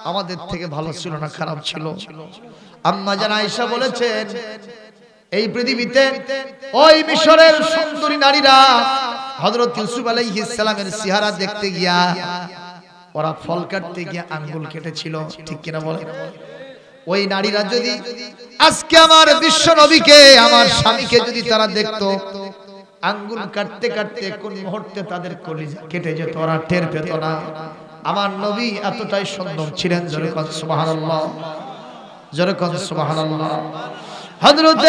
আমাদের থেকে ভালো ছিল না, খারাপ ছিল? আম্মা জান আয়েশা বলেছেন, এই পৃথিবীতে ওই মিশরের সুন্দরী নারীরা হযরত ইউসুফ আলাইহিস সালামের চেহারা দেখতে গিয়া ওরা ফল কাটতে গিয়ে আঙ্গুল কেটেছিল, ঠিক কিনা বলেন? ওই নারীরা যদি আজকে আমার বিশ্ব নবীকে, আমার স্বামীকে যদি তারা দেখতো, আঙ্গুল কাটতে কাটতে কোন মুহূর্তে তাদের কলিজা কেটে যেত, ওরা টের পেত না। আমার নবী এতটাই সুন্দর ছিলেন। জোরে কোন সুবহানাল্লাহ, জোরে কোন সুবহানাল্লাহ। হযরত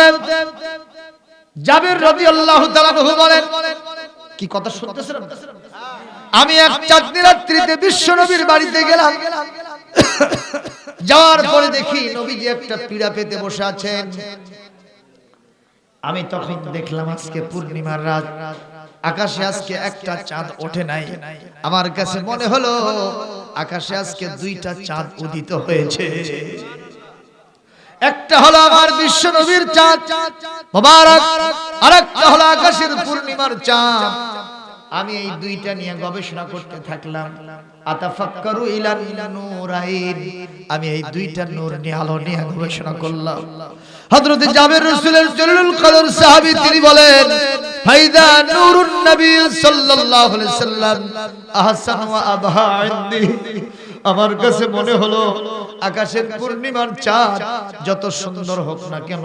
জাবির রাদিয়াল্লাহু তাআলা বলেন, কি কথা শুনতেছেন? আমি এক চাঁদনি রাত্রিতে বিশ্ব নবীর বাড়িতে গেলাম। যাওয়ার পরে দেখি নবীজি একটা পীড়া পেতে বসে আছেন। আমি তখন দেখলাম আজকে পূর্ণিমার রাত, আকাশে আজকে একটা চাঁদ ওঠে নাই। আমার কাছে মনে হলো আকাশে আজকে দুইটা চাঁদ উদিত হয়েছে। একটা হলো আমার বিশ্ব নবীর চাঁদ মোবারক, আরেকটা হলো আকাশের পূর্ণিমার চাঁদ। আমি এই দুইটা নিয়ে গবেষণা করতে থাকলাম। আতাফাক্কারু ইলান নূরাইন, আমি এই দুইটা নূর নিয়ে, আলো নিয়ে গবেষণা করলাম। হযরত জাবির রাসূলের জলিলুল কদর সাহাবী, তিনি বলেন, ফাইদা নূরুন নবী সাল্লাল্লাহু আলাইহি সাল্লাম আহসান ওয়া আবহা ইনদি। আমার কাছে মনে হলো আকাশের পূর্ণিমার চাঁদ যত সুন্দর হোক না কেন,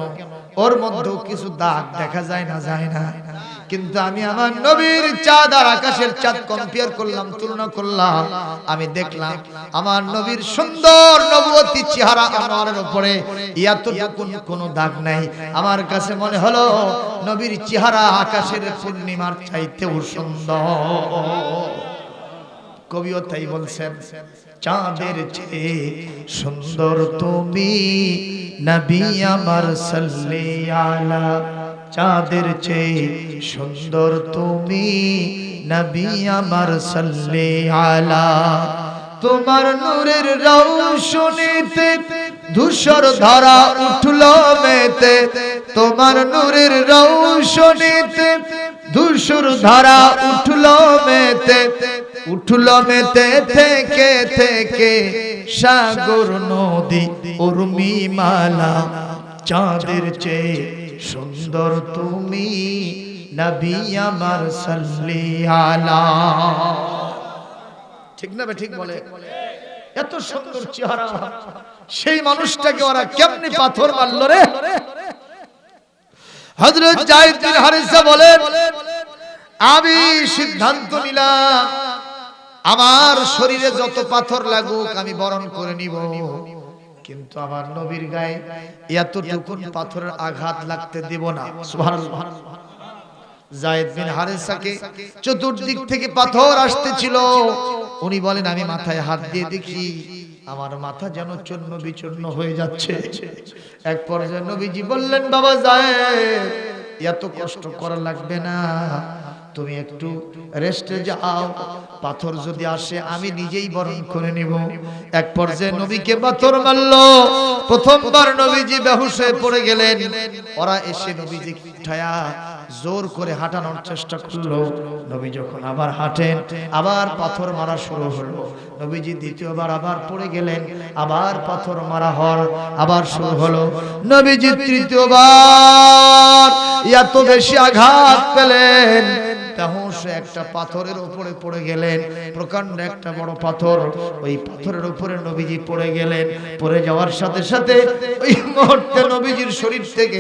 ওর মধ্যেও কিছু দাগ দেখা যায় না, যায় না। কিন্তু আমি আমার নবীর চাঁদ আর আকাশের চাঁদ কম্পেয়ার করলাম, তুলনা করলাম। আমি দেখলাম আমার নবীর সুন্দর নবুয়তি চেহারা আনোয়ারের উপরে এতটুকু কোনো দাগ নাই। আমার কাছে মনে হলো নবীর চেহারা আকাশের পূর্ণিমার চাইতেও সুন্দর। কবিও তাই বলছেন, চাঁদের চেয়ে সুন্দর তুমি নবী আমার সাল্লি আলা। চাঁদের চেয়ে সুন্দর তুমি নবী আমার সাল্লি আলা। তোমার নূরের রৌশনীতে ধূসর ধারা উঠলো মেতে, তোমার নূরের রৌশনীতে ধূসর ধারা উঠলো মেতে, উঠলো মেতে থেকে থেকে সাগর নদী উর্মি মালা। চাঁদের চেয়ে সুন্দর তুমি নবী আমার সাল্লি আলা। ঠিক না? ঠিক বলে। এত সুন্দর চেহারা, সেই মানুষটাকে ওরা কেমনে পাথর মারলো রে? হযরত যায়েদ বিন হারিসা বলেন, আমি সিদ্ধান্ত নিলাম আমার শরীরে যত পাথর লাগুক আমি বরণ করে নিব, কিন্তু আমার নবীর গায়ে এতটুকুন পাথরের আঘাত লাগতে দেব না। সুবহানাল্লাহ। যায়েদ বিন হারিসাকে চতুর্দিক থেকে পাথর আসতেছিল, উনি বলেন আমি মাথায় হাত দিয়ে দেখি আমার মাথা যেন চূর্ণ বিচূর্ণ হয়ে যাচ্ছে। এক পর্যায়ে নবীজি বললেন, বাবা যায়েদ, এত কষ্ট করা লাগবে না, তুমি একটু রেস্টে যাও, পাথর যদি আসে আমি নিজেই বরণ করে নিব। এক পর্যায়ে নবীকে পাথর মারলো। প্রথমবার নবীজি বেহুশ হয়ে পড়ে গেলেন। ওরা এসে নবীজি উঠায়া জোর করে হাঁটানোর চেষ্টা করলো। নবী যখন আবার হাঁটেন, আবার পাথর মারা শুরু হলো। নবীজি দ্বিতীয়বার আবার পড়ে গেলেন, আবার পাথর মারা আবার শুরু হলো। নবীজি তৃতীয়বার এত বেশি আঘাত পেলেন, একটা পাথরের উপরে পড়ে গেলেন, প্রকাণ্ড একটা বড় পাথর। ওই পাথরের উপরে নবীজি পড়ে গেলেন। পড়ে যাওয়ার সাথে সাথে ওই মুহূর্তে নবীজির শরীর থেকে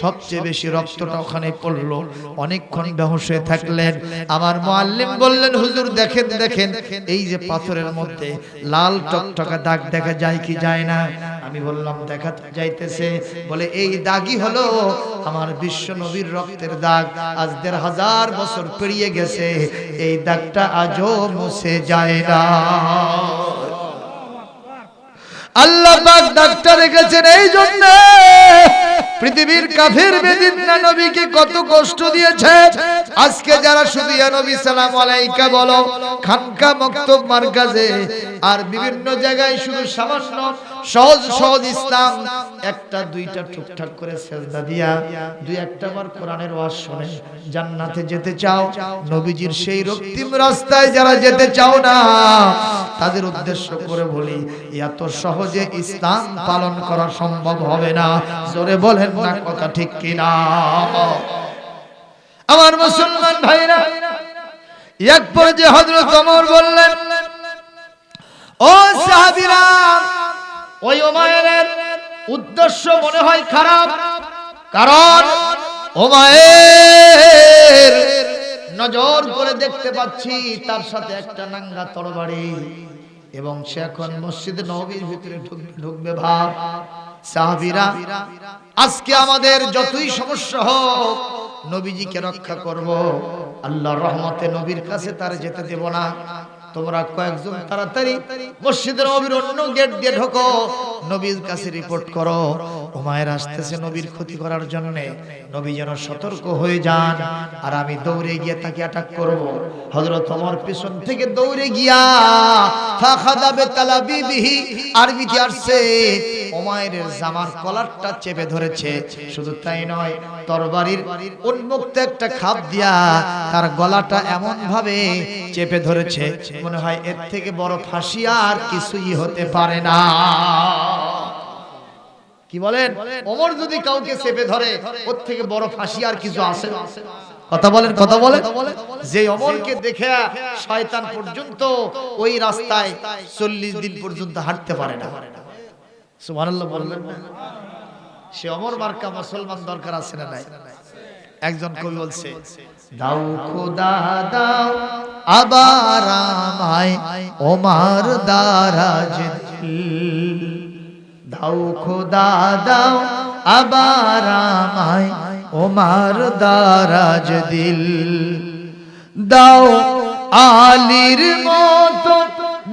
সবচেয়ে বেশি রক্তটা ওখানে পড়লো। অনেকক্ষণ বেহুশ হয়ে থাকলেন। আমার মুআল্লিম বললেন, হুজুর দেখেন দেখেন, এই যে পাথরের মধ্যে লাল টকটকা দাগ দেখা যায় কি যায় না? আমি বললাম দেখা যাইতেছে। বলে এই দাগই হলো আমার বিশ্ব নবীর রক্তের দাগ। আজ ১৫০০ বছর পেরিয়ে গেছে, এই দাগটা আজও মুছে যায় না। আল্লাহ পাক দাগটা রেখেছেন এই জন্য, পৃথিবীর কাফির বেদিনরা নবীকে কত কষ্ট দিয়েছে। আজকে যারা শুধু ইয়া নবী সালাম আলাইকা বলো, খানকা মক্তব মারকাজে আর বিভিন্ন জায়গায় শুধু সামান্য সহজ সহজ ইসলাম একটা দুইটা টুকটাক করে সেজদা দিয়া দুই একটা বার কোরআনের ওয়াজ শুনে জান্নাতে যেতে চাও, নবীজির সেই রক্তিম রাস্তায় যারা যেতে চাও না, তাদের উদ্দেশ্য করে বলি, এত সহজে ইসলাম পালন করা সম্ভব হবে না। জোরে বলেন না কথা ঠিক কিনা? আমার মুসলমান ভাইরা, এক পর্যায়ে হযরত ওমর বললেন, ও সাহাবীরা, ওই উমাইরের উদ্দেশ্য মনে হয় খারাপ, কারণ উমাইর নজর করে দেখতে পাচ্ছি তার সাথে একটা নাঙ্গা তরবারি, এবং সে এখন মসজিদে নববীর ভিতরে ঢুকবে ভাব। সাহাবীরা, আজকে আমাদের যতই সমস্যা হোক নবীজিকে রক্ষা করব, আল্লাহর রহমতে নবীর কাছে তার যেতে দেব না। তোমরা কয়েকজন তাড়াতাড়ি মসজিদের নবীর অন্য গেট দিয়ে ঢোকো, নবীর কাছে রিপোর্ট করো উমাইর আসতেছে নবীর ক্ষতি করার জন্য, নবী যেন সতর্ক হয়ে যান, আর আমি দৌড়ে গিয়ে তাকে অ্যাটাক করব। হযরত ওমর পিছন থেকে দৌড়ে গিয়া ফাখাদা বিতালাবিবিহি, আরবিতে আসছে উমাইরের জামার কলারটা চেপে ধরেছে। শুধু তাই নয়, তরবারির উন্মুক্ত একটা খাপ দিয়া তার গলাটা এমন ভাবে চেপে ধরেছে, মনে হয় এর থেকে বড় ফাঁসি আর কিছুই হতে পারে না। কি বলেন? ওমর যদি কাউকে চেপে ধরে, ওর থেকে বড় ফাঁসি আর কিছু আছে? কথা বলেন, কথা বলেন। যে ওমরকে দেখে শয়তান পর্যন্ত ওই রাস্তায় 40 দিন পর্যন্ত হাঁটতে পারে না। সুবহানাল্লাহ বললেন না? সে ওমর মার্কা মুসলমান দরকার আছে না নাই? একজন কবি বলছে, দাও খোদা দাও আবার আমায় ওমর দারাজ দিল, দাও খোদা দাও আবার আমায় ওমর দারাজ দিল, দাও আলীর মতো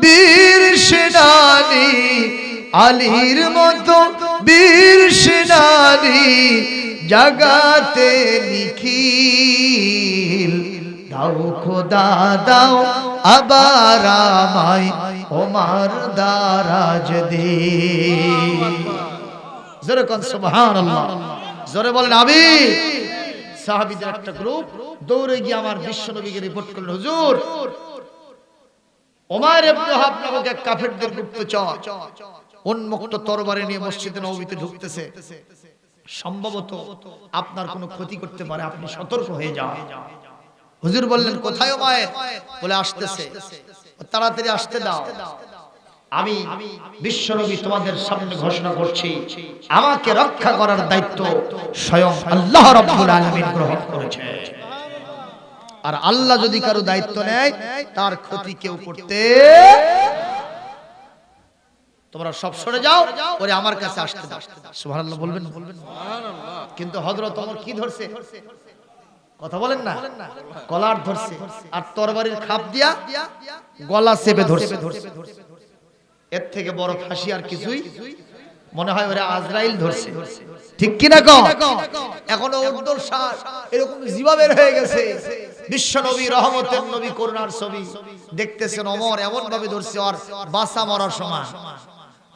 বীর সেনানী, আলীর মতো বীর সেনানী জাগাতে নিখিল, দাও খোদা দাও আবার আমায় ওমর দারাজ দিল। জোরে কোন সুবহানাল্লাহ, জোরে বলেন আমিন। সাহাবীদের একটা গ্রুপ দৌড়ে গিয়ে আমার বিশ্বনবীকে রিপোর্ট করলেন, হুজুর ওমর ইবনে ওয়াহাব নামক এক কাফেরদের গুপ্তচর উন্মুক্ত তরবারি নিয়ে মসজিদে নববীতে ঢুকতেছে, সম্ভবত আপনার কোনো ক্ষতি করতে পারে, আপনি সতর্ক হয়ে যান। হুজুর বললেন, কোথায় ওমর? বলে আসতেছে, তাড়াতাড়ি আসতে দাও, আমি বিশ্বনবী তোমাদের সামনে ঘোষণা করছি, আমাকে রক্ষা করার দায়িত্ব স্বয়ং আল্লাহ রাব্বুল আলামিন গ্রহণ করেছে, আর আল্লাহ যদি কারো দায়িত্ব নেয় তার ক্ষতি কেউ করতে, তোমরা সব সরে যাও, ওরে আমার কাছে আসতে দাও। সুবহানাল্লাহ বলবেন, বলবেন সুবহানাল্লাহ। কিন্তু হযরত ওমর কি ধরছে? কথা বলেন না, কলার ধরছে আর তরবারির খাপ দিয়া গলা চেপে ধরছে। এর থেকে বড় ফাঁসি আর কিছুই মনে হয় ওরা আজরাইল ধরছে, ঠিক কি না? এখনো উর্দুর সার এরকম জিবা বের হয়ে গেছে। বিশ্ব নবী, রহমতের নবী, করুণার ছবি দেখতেছেন ওমর এমন ভাবে ধরছে আর বাসা মরার সময়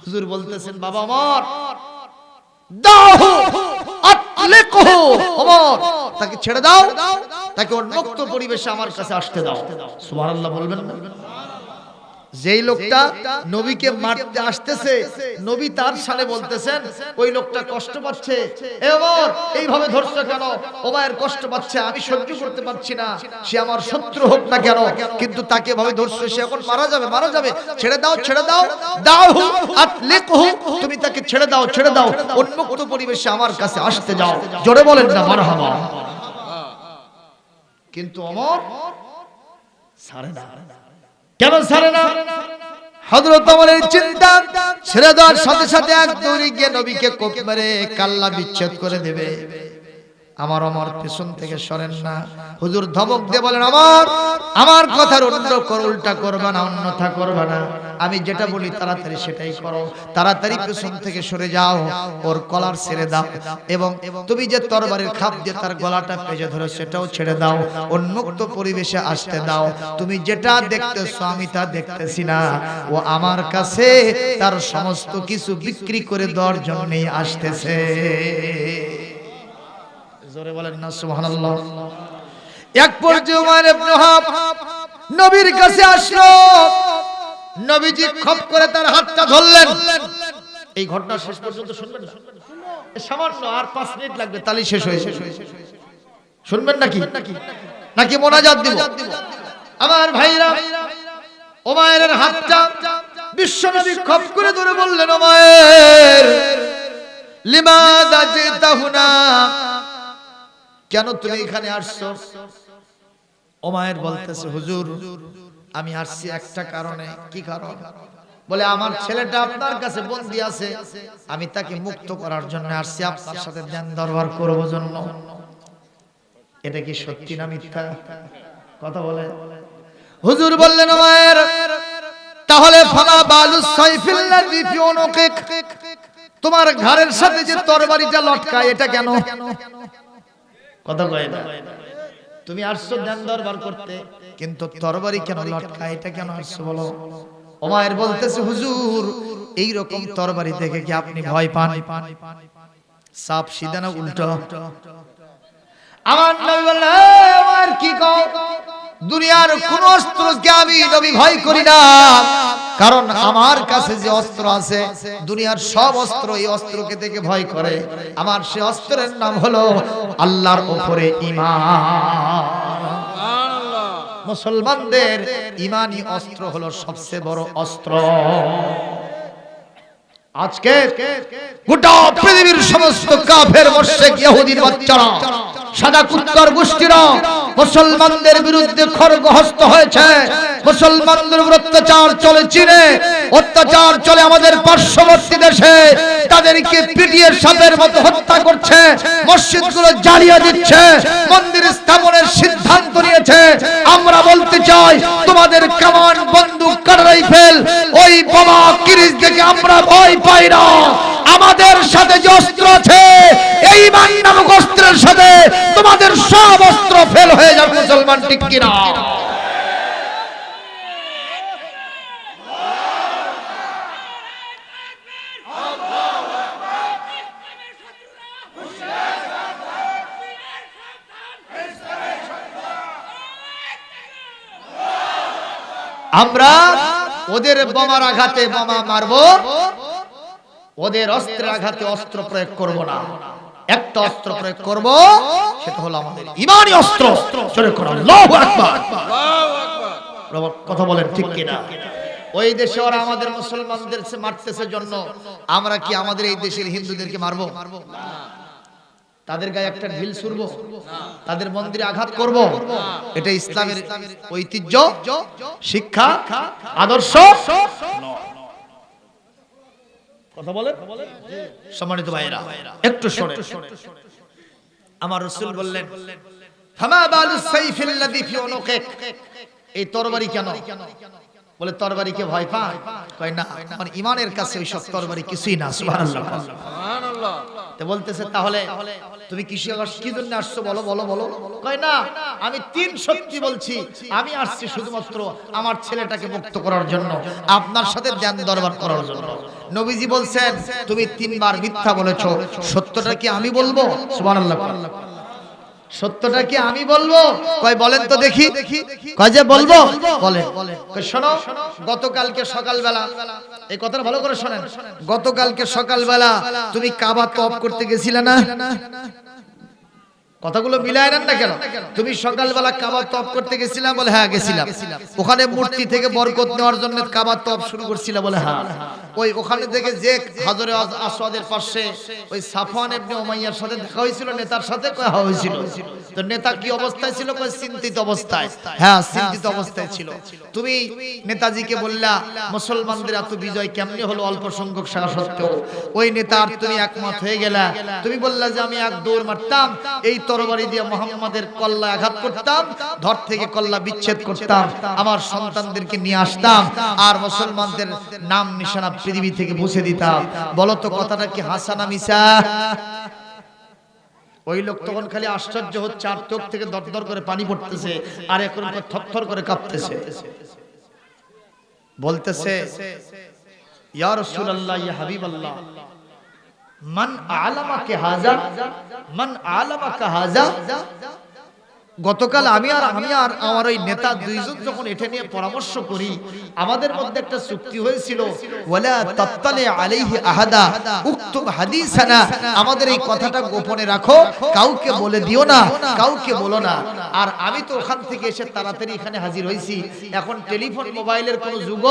হুজুর বলতেছেন, বাবা ওমর দাও, আতলিকহু, ওমর তাকে ছেড়ে দাও, তাকে উন্মুক্ত পরিবেশে আমার কাছে আসতে দাও। সুবহানাল্লাহ বলবেন না? যেই লোকটা নবীকে মারতে আসতেছে, নবী তার সামনে বলতেছেন ওই লোকটা কষ্ট পাচ্ছে, এ ওমর এইভাবে ধরছো কেন? ওমর কষ্ট পাচ্ছে, আমি সহ্য করতে পারছি না, সে আমার শত্রু হোক না কেন, কিন্তু তাকে ভাবে ধরছো, সে এখন মারা যাবে, মারা যাবে, ছেড়ে দাও, ছেড়ে দাও, দাও আতলিকহু, তুমি তাকে ছেড়ে দাও, ছেড়ে দাও, উন্মুক্ত পরিবেশে আমার কাছে আসতে যাও। জোরে বলেন না মারহাবা। কিন্তু ওমর ছাড়ে না। কেন ছাড়ে না? হযরত ওমরের চিন্তা, ছেড়ে দেওয়ার সাথে সাথে এক দৌড়ে গিয়ে নবীকে কোপ মেরে কাল্লা বিচ্ছেদ করে দেবে। আমার ওমর পেছন থেকে সরেন না। হুজুর ধমক দিয়ে বলেন, আমার কথার উল্টা করবা না, অন্যথা করবা না, আমি যেটা বলি তাড়াতাড়ি সেটাই করো, তাড়াতাড়ি পেছন থেকে সরে যাও, ওর কলার ছেড়ে দাও, এবং তুমি যে তরবারির খাপ দিয়ে তার গলাটা পেঁচে ধরে সেটাও ছেড়ে দাও, উন্মুক্ত পরিবেশে আসতে দাও। তুমি যেটা দেখতেছো আমি তা দেখতেছি না, ও আমার কাছে তার সমস্ত কিছু বিক্রি করে দেওয়ার জন্যই আসতেছে। জোরে বলেন না সুবহানাল্লাহ। এক পর্যায়ে উমার ইবনে ওয়াহাব নবীর কাছে আসলো, নবীজি খপ করে তার হাতটা ধরলেন। এই ঘটনা শেষ পর্যন্ত শুনবেন না, সামান্য আর 5 মিনিট লাগবে, তালি শেষ হয়ে যাবে। শুনবেন নাকি মোনাজাত দিব? আমার ভাইরা, উমাইরের হাতটা বিশ্বনবী খপ করে ধরে বললেন, উমাইর লিমাযা জিতা হুনা, কেন তুমি এখানে আসছো? উমাইর বলতেছে, হুজুর আমি আসছি একটা কারণে। কি কারণ? বলে আমার ছেলেটা আপনার কাছে বন্দী আছে, আমি তাকে মুক্ত করার জন্য আসছি, আপনার সাথে ধ্যান দরবার করব জন্য। এটা কি সত্যি না মিথ্যা? কথা বলে। হুজুর বললেন, উমাইর তাহলে ফালা বালুস সাইফিল্লাযী ফি উনুকিক, তোমার ঘাড়ের সাথে যে তরবারিটা লটকায় এটা কেন? কথা কয় না। তুমি আসছো ধ্যান দরবার করতে, কিন্তু তরবারি কেন লটকায়, এটা কেন আসছো বলো? উমাইর বলতেছে, হুজুর এই রকম তরবারি দেখে কি আপনি ভয় পান? সাপ সিধা না উল্টো? আমার নবী বললেন, উমাইর কি কও? দুনিয়ার কোন অস্ত্রকে আমি নবী ভয় করি না, কারণ আমার কাছে যে অস্ত্র আছে, দুনিয়ার সব অস্ত্র এই অস্ত্রকে দেখে ভয় করে। আমার সে অস্ত্রের নাম হলো আল্লাহর উপরে ঈমান। মুসলমানদের ঈমানি অস্ত্র হলো সবচেয়ে বড় অস্ত্র। আজকে গোটা পৃথিবীর সমস্ত কাফের, মুশরিক, ইহুদির বাচ্চারা, সাদা কুত্তার গোষ্ঠীরা মুসলমানদের বিরুদ্ধে খড়গহস্ত হয়েছে। মুসলমানদের উপর অত্যাচার চলে চীনে, অত্যাচার চলে আমাদের পার্শ্ববর্তী দেশে, তাদেরকে পিটিয়ে সাপের মতো হত্যা করছে, মসজিদগুলো জ্বালিয়ে দিচ্ছে, মন্দির স্থাপনের সিদ্ধান্ত নিয়েছে। আমরা বলতে চাই, তোমাদের কামান, বন্দুক, কাঁটা রাইফেল, ওই বোমা, কিরিচ দেখে আমরা ভয় পাই না। আমাদের সাথে যে অস্ত্র আছে, এই ঈমান নামক অস্ত্রের সাথে তোমাদের সব অস্ত্র ফেল হয়ে যাবে। মুসলমান ঠিক কিনা? আমরা ওদের বোমার আঘাতে বোমা মারবো, ওদের অস্ত্রের আঘাতে অস্ত্র প্রয়োগ করব না। একটা অস্ত্র প্রয়োগ করব, সেটা হলো আমাদের ঈমানি অস্ত্র। জোরে করো আল্লাহু আকবার। কথা বলেন ঠিক কিনা? ওই দেশে ওরা আমাদের মুসলমানদের মারতেছে জন্য আমরা কি আমাদের এই দেশের হিন্দুদেরকে মারবো? তাদের গায়ে একটা ঢিল ছুড়ব? তাদের মন্দিরে আঘাত করব? এটা ইসলামের ঐতিহ্য, শিক্ষা, আদর্শ? কথা বলেন। সম্মানিত ভাইরা একটু শুনেন। আমার রাসূল বললেন, ফামা বালু সাইফিল্লাযী ফি উনুকিক, এই তরবারি কেন? বলে তরবারিকে ভয় পায়? কয় না, আমার ঈমানের কাছে ওই সব তরবারি কিছুই না। সুবহানাল্লাহ সুবহানাল্লাহ। তো বলতেছে তাহলে তুমি কি জন্য আসছো বলো বলো বলো। কয় না, আমি তিন সত্যি বলছি, আমি আসছি শুধুমাত্র আমার ছেলেটাকে মুক্ত করার জন্য, আপনার সাথে ধ্যান দরবার করার জন্য। নবীজি বলছেন তুমি তিনবার মিথ্যা বলেছো, সত্যটা কি আমি বলবো? সুবহানাল্লাহ। সত্যটা কি আমি বলবো? কয় বলেন তো দেখি। কয় যে বলবো, বলেন। কয় শোনো, গতকালকে সকালবেলা, এই কথাটা ভালো করে শোনেন, গতকালকে সকালবেলা তুমি কাবা তওয়াফ করতে গেছিলে না? কথাগুলো মিলায় নেন না কেন? তুমি সকালবেলা কাবা তওয়াফ করতে গেছিলা? বলে হ্যাঁ গেছিলাম। ওখানে মূর্তি থেকে বরকত নেওয়ার জন্য কাবা তওয়াফ শুরু করছিলা? বলে হ্যাঁ। ওই ওখানে থেকে যে হাজরে আসওয়াদের পাশে ওই সাফওয়ান ইবনে উমাইয়ার সাথে দেখা হয়েছিল, নেতার সাথে কয় হয়েছিল। তো নেতা কি অবস্থায় ছিল? কয় চিন্তিত অবস্থায়। হ্যাঁ চিন্তিত অবস্থায় ছিল। তুমি নেতাজিকে বললা মুসলমানদের এত বিজয় কেমনে হলো অল্প সংখ্যক সারা সত্ত্বেও? ওই নেতার তুমি একমত হয়ে গেলা। তুমি বললা যে আমি এক দৌড় মারতাম, এই তরবারি দিয়ে মুহাম্মাদের কল্লা আঘাত করতাম, ধর থেকে কল্লা বিচ্ছেদ করতাম, আমার সন্তানদেরকে নিয়ে আসতাম, আর মুসলমানদের নাম নিশানা পৃথিবী থেকে মুছে দিতাম। বলো তো কথাটা কি হাসা না মিছা? ওই লোক তখন খালি আশ্চর্য হচ্ছে, আর চোখ থেকে দরদর করে পানি পড়তেছে, আর এখন থরথর করে কাঁপতেছে। বলতেছে ইয়া রাসূলুল্লাহ, ইয়া হাবিবাল্লাহ, মান আলামাকে হাযা, মান আলামাকা হাযা। গতকাল আমি আর আমার ওই নেতা দুইজন যখন এটা নিয়ে পরামর্শ করি, আমাদের মধ্যে একটা চুক্তি হয়েছিল, ওয়ালা তাত্তালি আলাইহি আহাদা উকতুব হাদিসানা, আমাদের এই কথাটা গোপনে রাখো, কাউকে বলে দিও না, কাউকে বলো না। আর আমি তো ওখান থেকে এসে তাড়াতাড়ি এখানে হাজির হইছি, এখন টেলিফোন মোবাইলের কোনো যুগ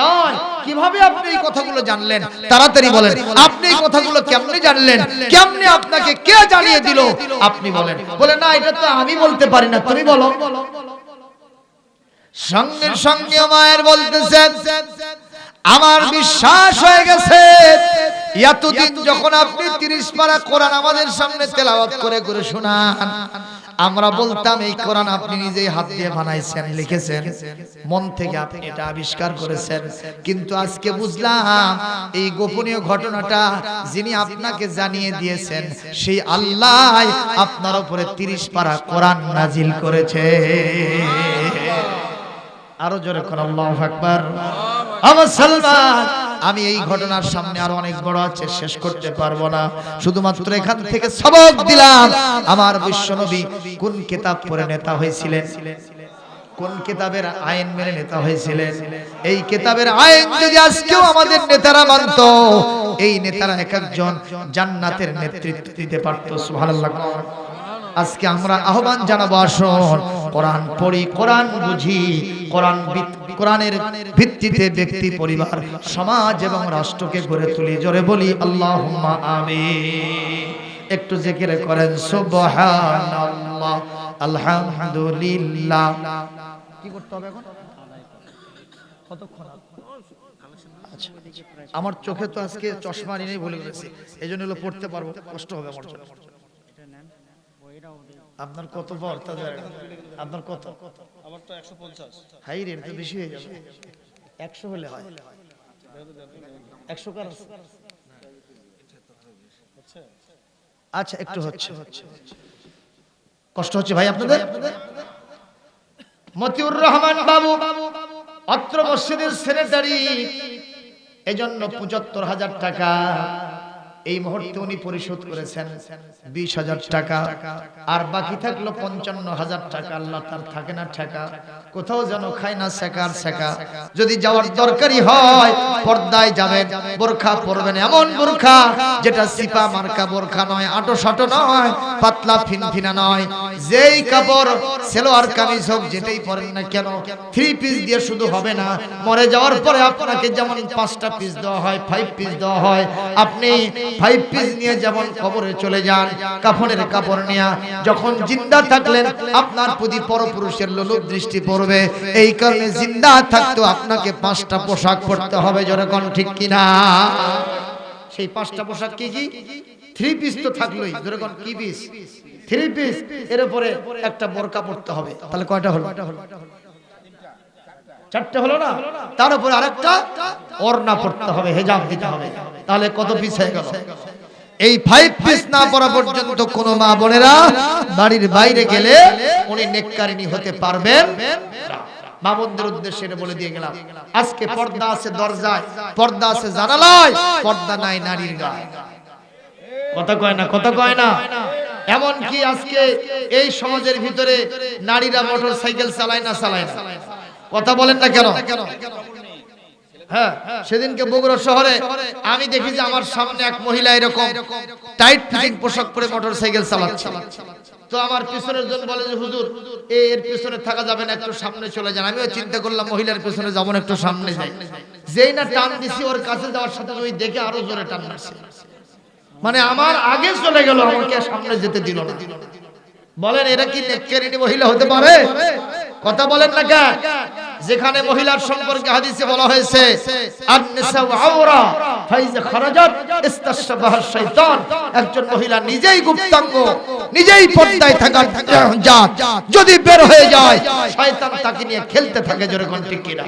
নয়। কিভাবে আপনি এই কথাগুলো জানলেন? তাড়াতাড়ি বলেন, আপনি এই কথাগুলো কেমনে জানলেন? কেমনে আপনাকে কে জানিয়ে দিল? আপনি বলেন। বলে না, এটা তো আমি বলতে পারি না, তুমি বলো। সঙ্গে সঙ্গে মায়ের বলতেছেন আমার বিশ্বাস হয়ে গেছে, এতদিন যখন আপনি 30 পারা কোরআন আমাদের সামনে তেলাওয়াত করে করে শোনান, আমরা বলতাম এই কোরআন আপনি নিজেই হাত দিয়ে বানাইছেন, লিখেছেন, মন থেকে আপনি এটা আবিষ্কার করেছেন। কিন্তু আজকে বুঝলাম এই গোপনীয় ঘটনাটা যিনি আপনাকে জানিয়ে দিয়েছেন সেই আল্লাহ আপনার উপরে 30 পারা কোরআন নাজিল করেছে। আরো জোরে কোন আল্লাহু আকবার। মুসলমান, আমি এই ঘটনার সামনে আরো অনেক বড় আছে, শেষ করতে পারবো না, শুধুমাত্র এখান থেকে সবক দিলাম। আমার বিশ্বনবী কোন কিতাব পড়ে নেতা হয়েছিলেন? কোন কিতাবের আইন মেনে নেতা হয়েছিলেন? এই কিতাবের আইন যদি আজকেও আমাদের নেতারা মানত, এই নেতারা এক একজন জান্নাতের নেতৃত্ব দিতে পারত। সুবহানাল্লাহ। আজকে আমরা আহ্বান জানাবো, আসুন কোরআন পড়ি, কোরআন বুঝি, কোরআনের ভিত্তিতে ব্যক্তি, পরিবার, সমাজ এবং রাষ্ট্রকে গড়ে তুলি। জোরে বলি আল্লাহুম্মা আমিন। একটু জিকির করেন সুবহানাল্লাহ, আলহামদুলিল্লাহ। কি করতে হবে এখন? কতক্ষণ? আচ্ছা, আমার চোখে তো আজকে চশমা নিয়ে ভুলে গেছি, এইজন্য হলো পড়তে পারবো, কষ্ট হবে আমার জন্য। আপনার কত বড়? আপনার কত? আমার তো 150। হাই রে, তো বেশি হয়ে যাবে। 100 হলে হয়। 100 কার? আচ্ছা, একটু হচ্ছে, কষ্ট হচ্ছে ভাই আপনাদের। মতিউর রহমান বাবু অত্র মসজিদের সেক্রেটারি, এজন্য ৭৫,০০০ টাকা এই মুহূর্তে উনি পরিশোধ করেছেন, 20,000 টাকা, আর বাকি থাকলো 55,000 টাকা। আল্লাহ তার থাকে না টাকা, কোথাও যেন খায় না শেখার শেখা। যদি যাওয়ার দরকারি হয় পর্দায় যাবেন, বোরখা পরবেন, এমন বোরখা যেটা সিপা মার্কা বোরখা নয়, আটো সাটো নয়, পাতলা ফিনফিনা নয়। যেই কাপড় সেলোয়ার কামিজ হোক, যেটাই পরেন না কেন, 3 পিস দিয়ে শুধু হবে না। মরে যাওয়ার পরে আপনাকে যেমন 5টা পিস দেওয়া হয়, 5 পিস দেওয়া হয়, আপনি 5 পিস নিয়ে যেমন কবরে চলে যান, কাফনের কাপড় নিয়ে, যখন জিন্দা থাকলেন আপনার প্রতি পরপুরুষের লোলুপ দৃষ্টি পড়বে। এই কারণে জিন্দা থাকতো আপনাকে 5টা পোশাক পরতে হবে। যখন ঠিক কিনা? সেই 5টা পোশাক কি কি? 3 পিস তো থাকলোই। যখন কি পিস? থ্রি পিস, এর উপরে একটা বোরকা পড়তে হবে। তাহলে কয়টা হলো? চারটে হলো না? তার উপরে আরেকটা ওড়না পড়তে হবে, হিজাব দিতে হবে। তাহলে কত পিস হয়ে গেল? এই 5 পিস না পড়া পর্যন্ত কোন মা বোনেরা বাড়ির বাইরে গেলে উনি নেককারিনী হতে পারবেন না। মা বোনদের উদ্দেশ্যে এটা বলে দিয়ে গেলাম। আজকে পর্দা আছে দরজায়, পর্দা আছে জানালায়, পর্দা নাই নারীর গায়ে। কথা কয় না, কথা কয় না। এমন কি আজকে এই সমাজের ভিতরে নারীরা মোটর সাইকেল চালায় না, চালায় না? কথা বলেন না কেন? হ্যাঁ, সেদিনকে বগুড়া শহরে আমি দেখি যে আমার সামনে এক মহিলা এরকম টাইট ফিটিং পোশাক পরে মোটর সাইকেল চালাচ্ছে। তো আমার পিছনের জন বলে যে হুজুর এর পিছনে থাকা যাবে না, একটু সামনে চলে যান। আমিও চিন্তা করলাম মহিলার পিছনে যাবো না, একটু সামনে যাই। যেই না টান দিছি ওর কাছে যাওয়ার সাথে ওই দেখে আরো জোরে টান মারছে, মানে আমার আগে চলে গেল, আমাকে সামনে যেতে দিল না। বলেন এরা কি নেককারিনী মহিলা হতে পারে? কথা বলেন না কেন? যেখানে মহিলার সম্পর্কে হাদিসে বলা হয়েছে আন-নিসাউ আওরা ফাইজা খারাজাত ইস্তাশবাহা শাইতান, একজন মহিলা নিজেই গুপ্তাঙ্গ, নিজেই পর্দায় থাকার জাত, যদি বের হয়ে যায় শয়তান তাকে নিয়ে খেলতে থাকে। জোরে কোন ঠিক কিনা?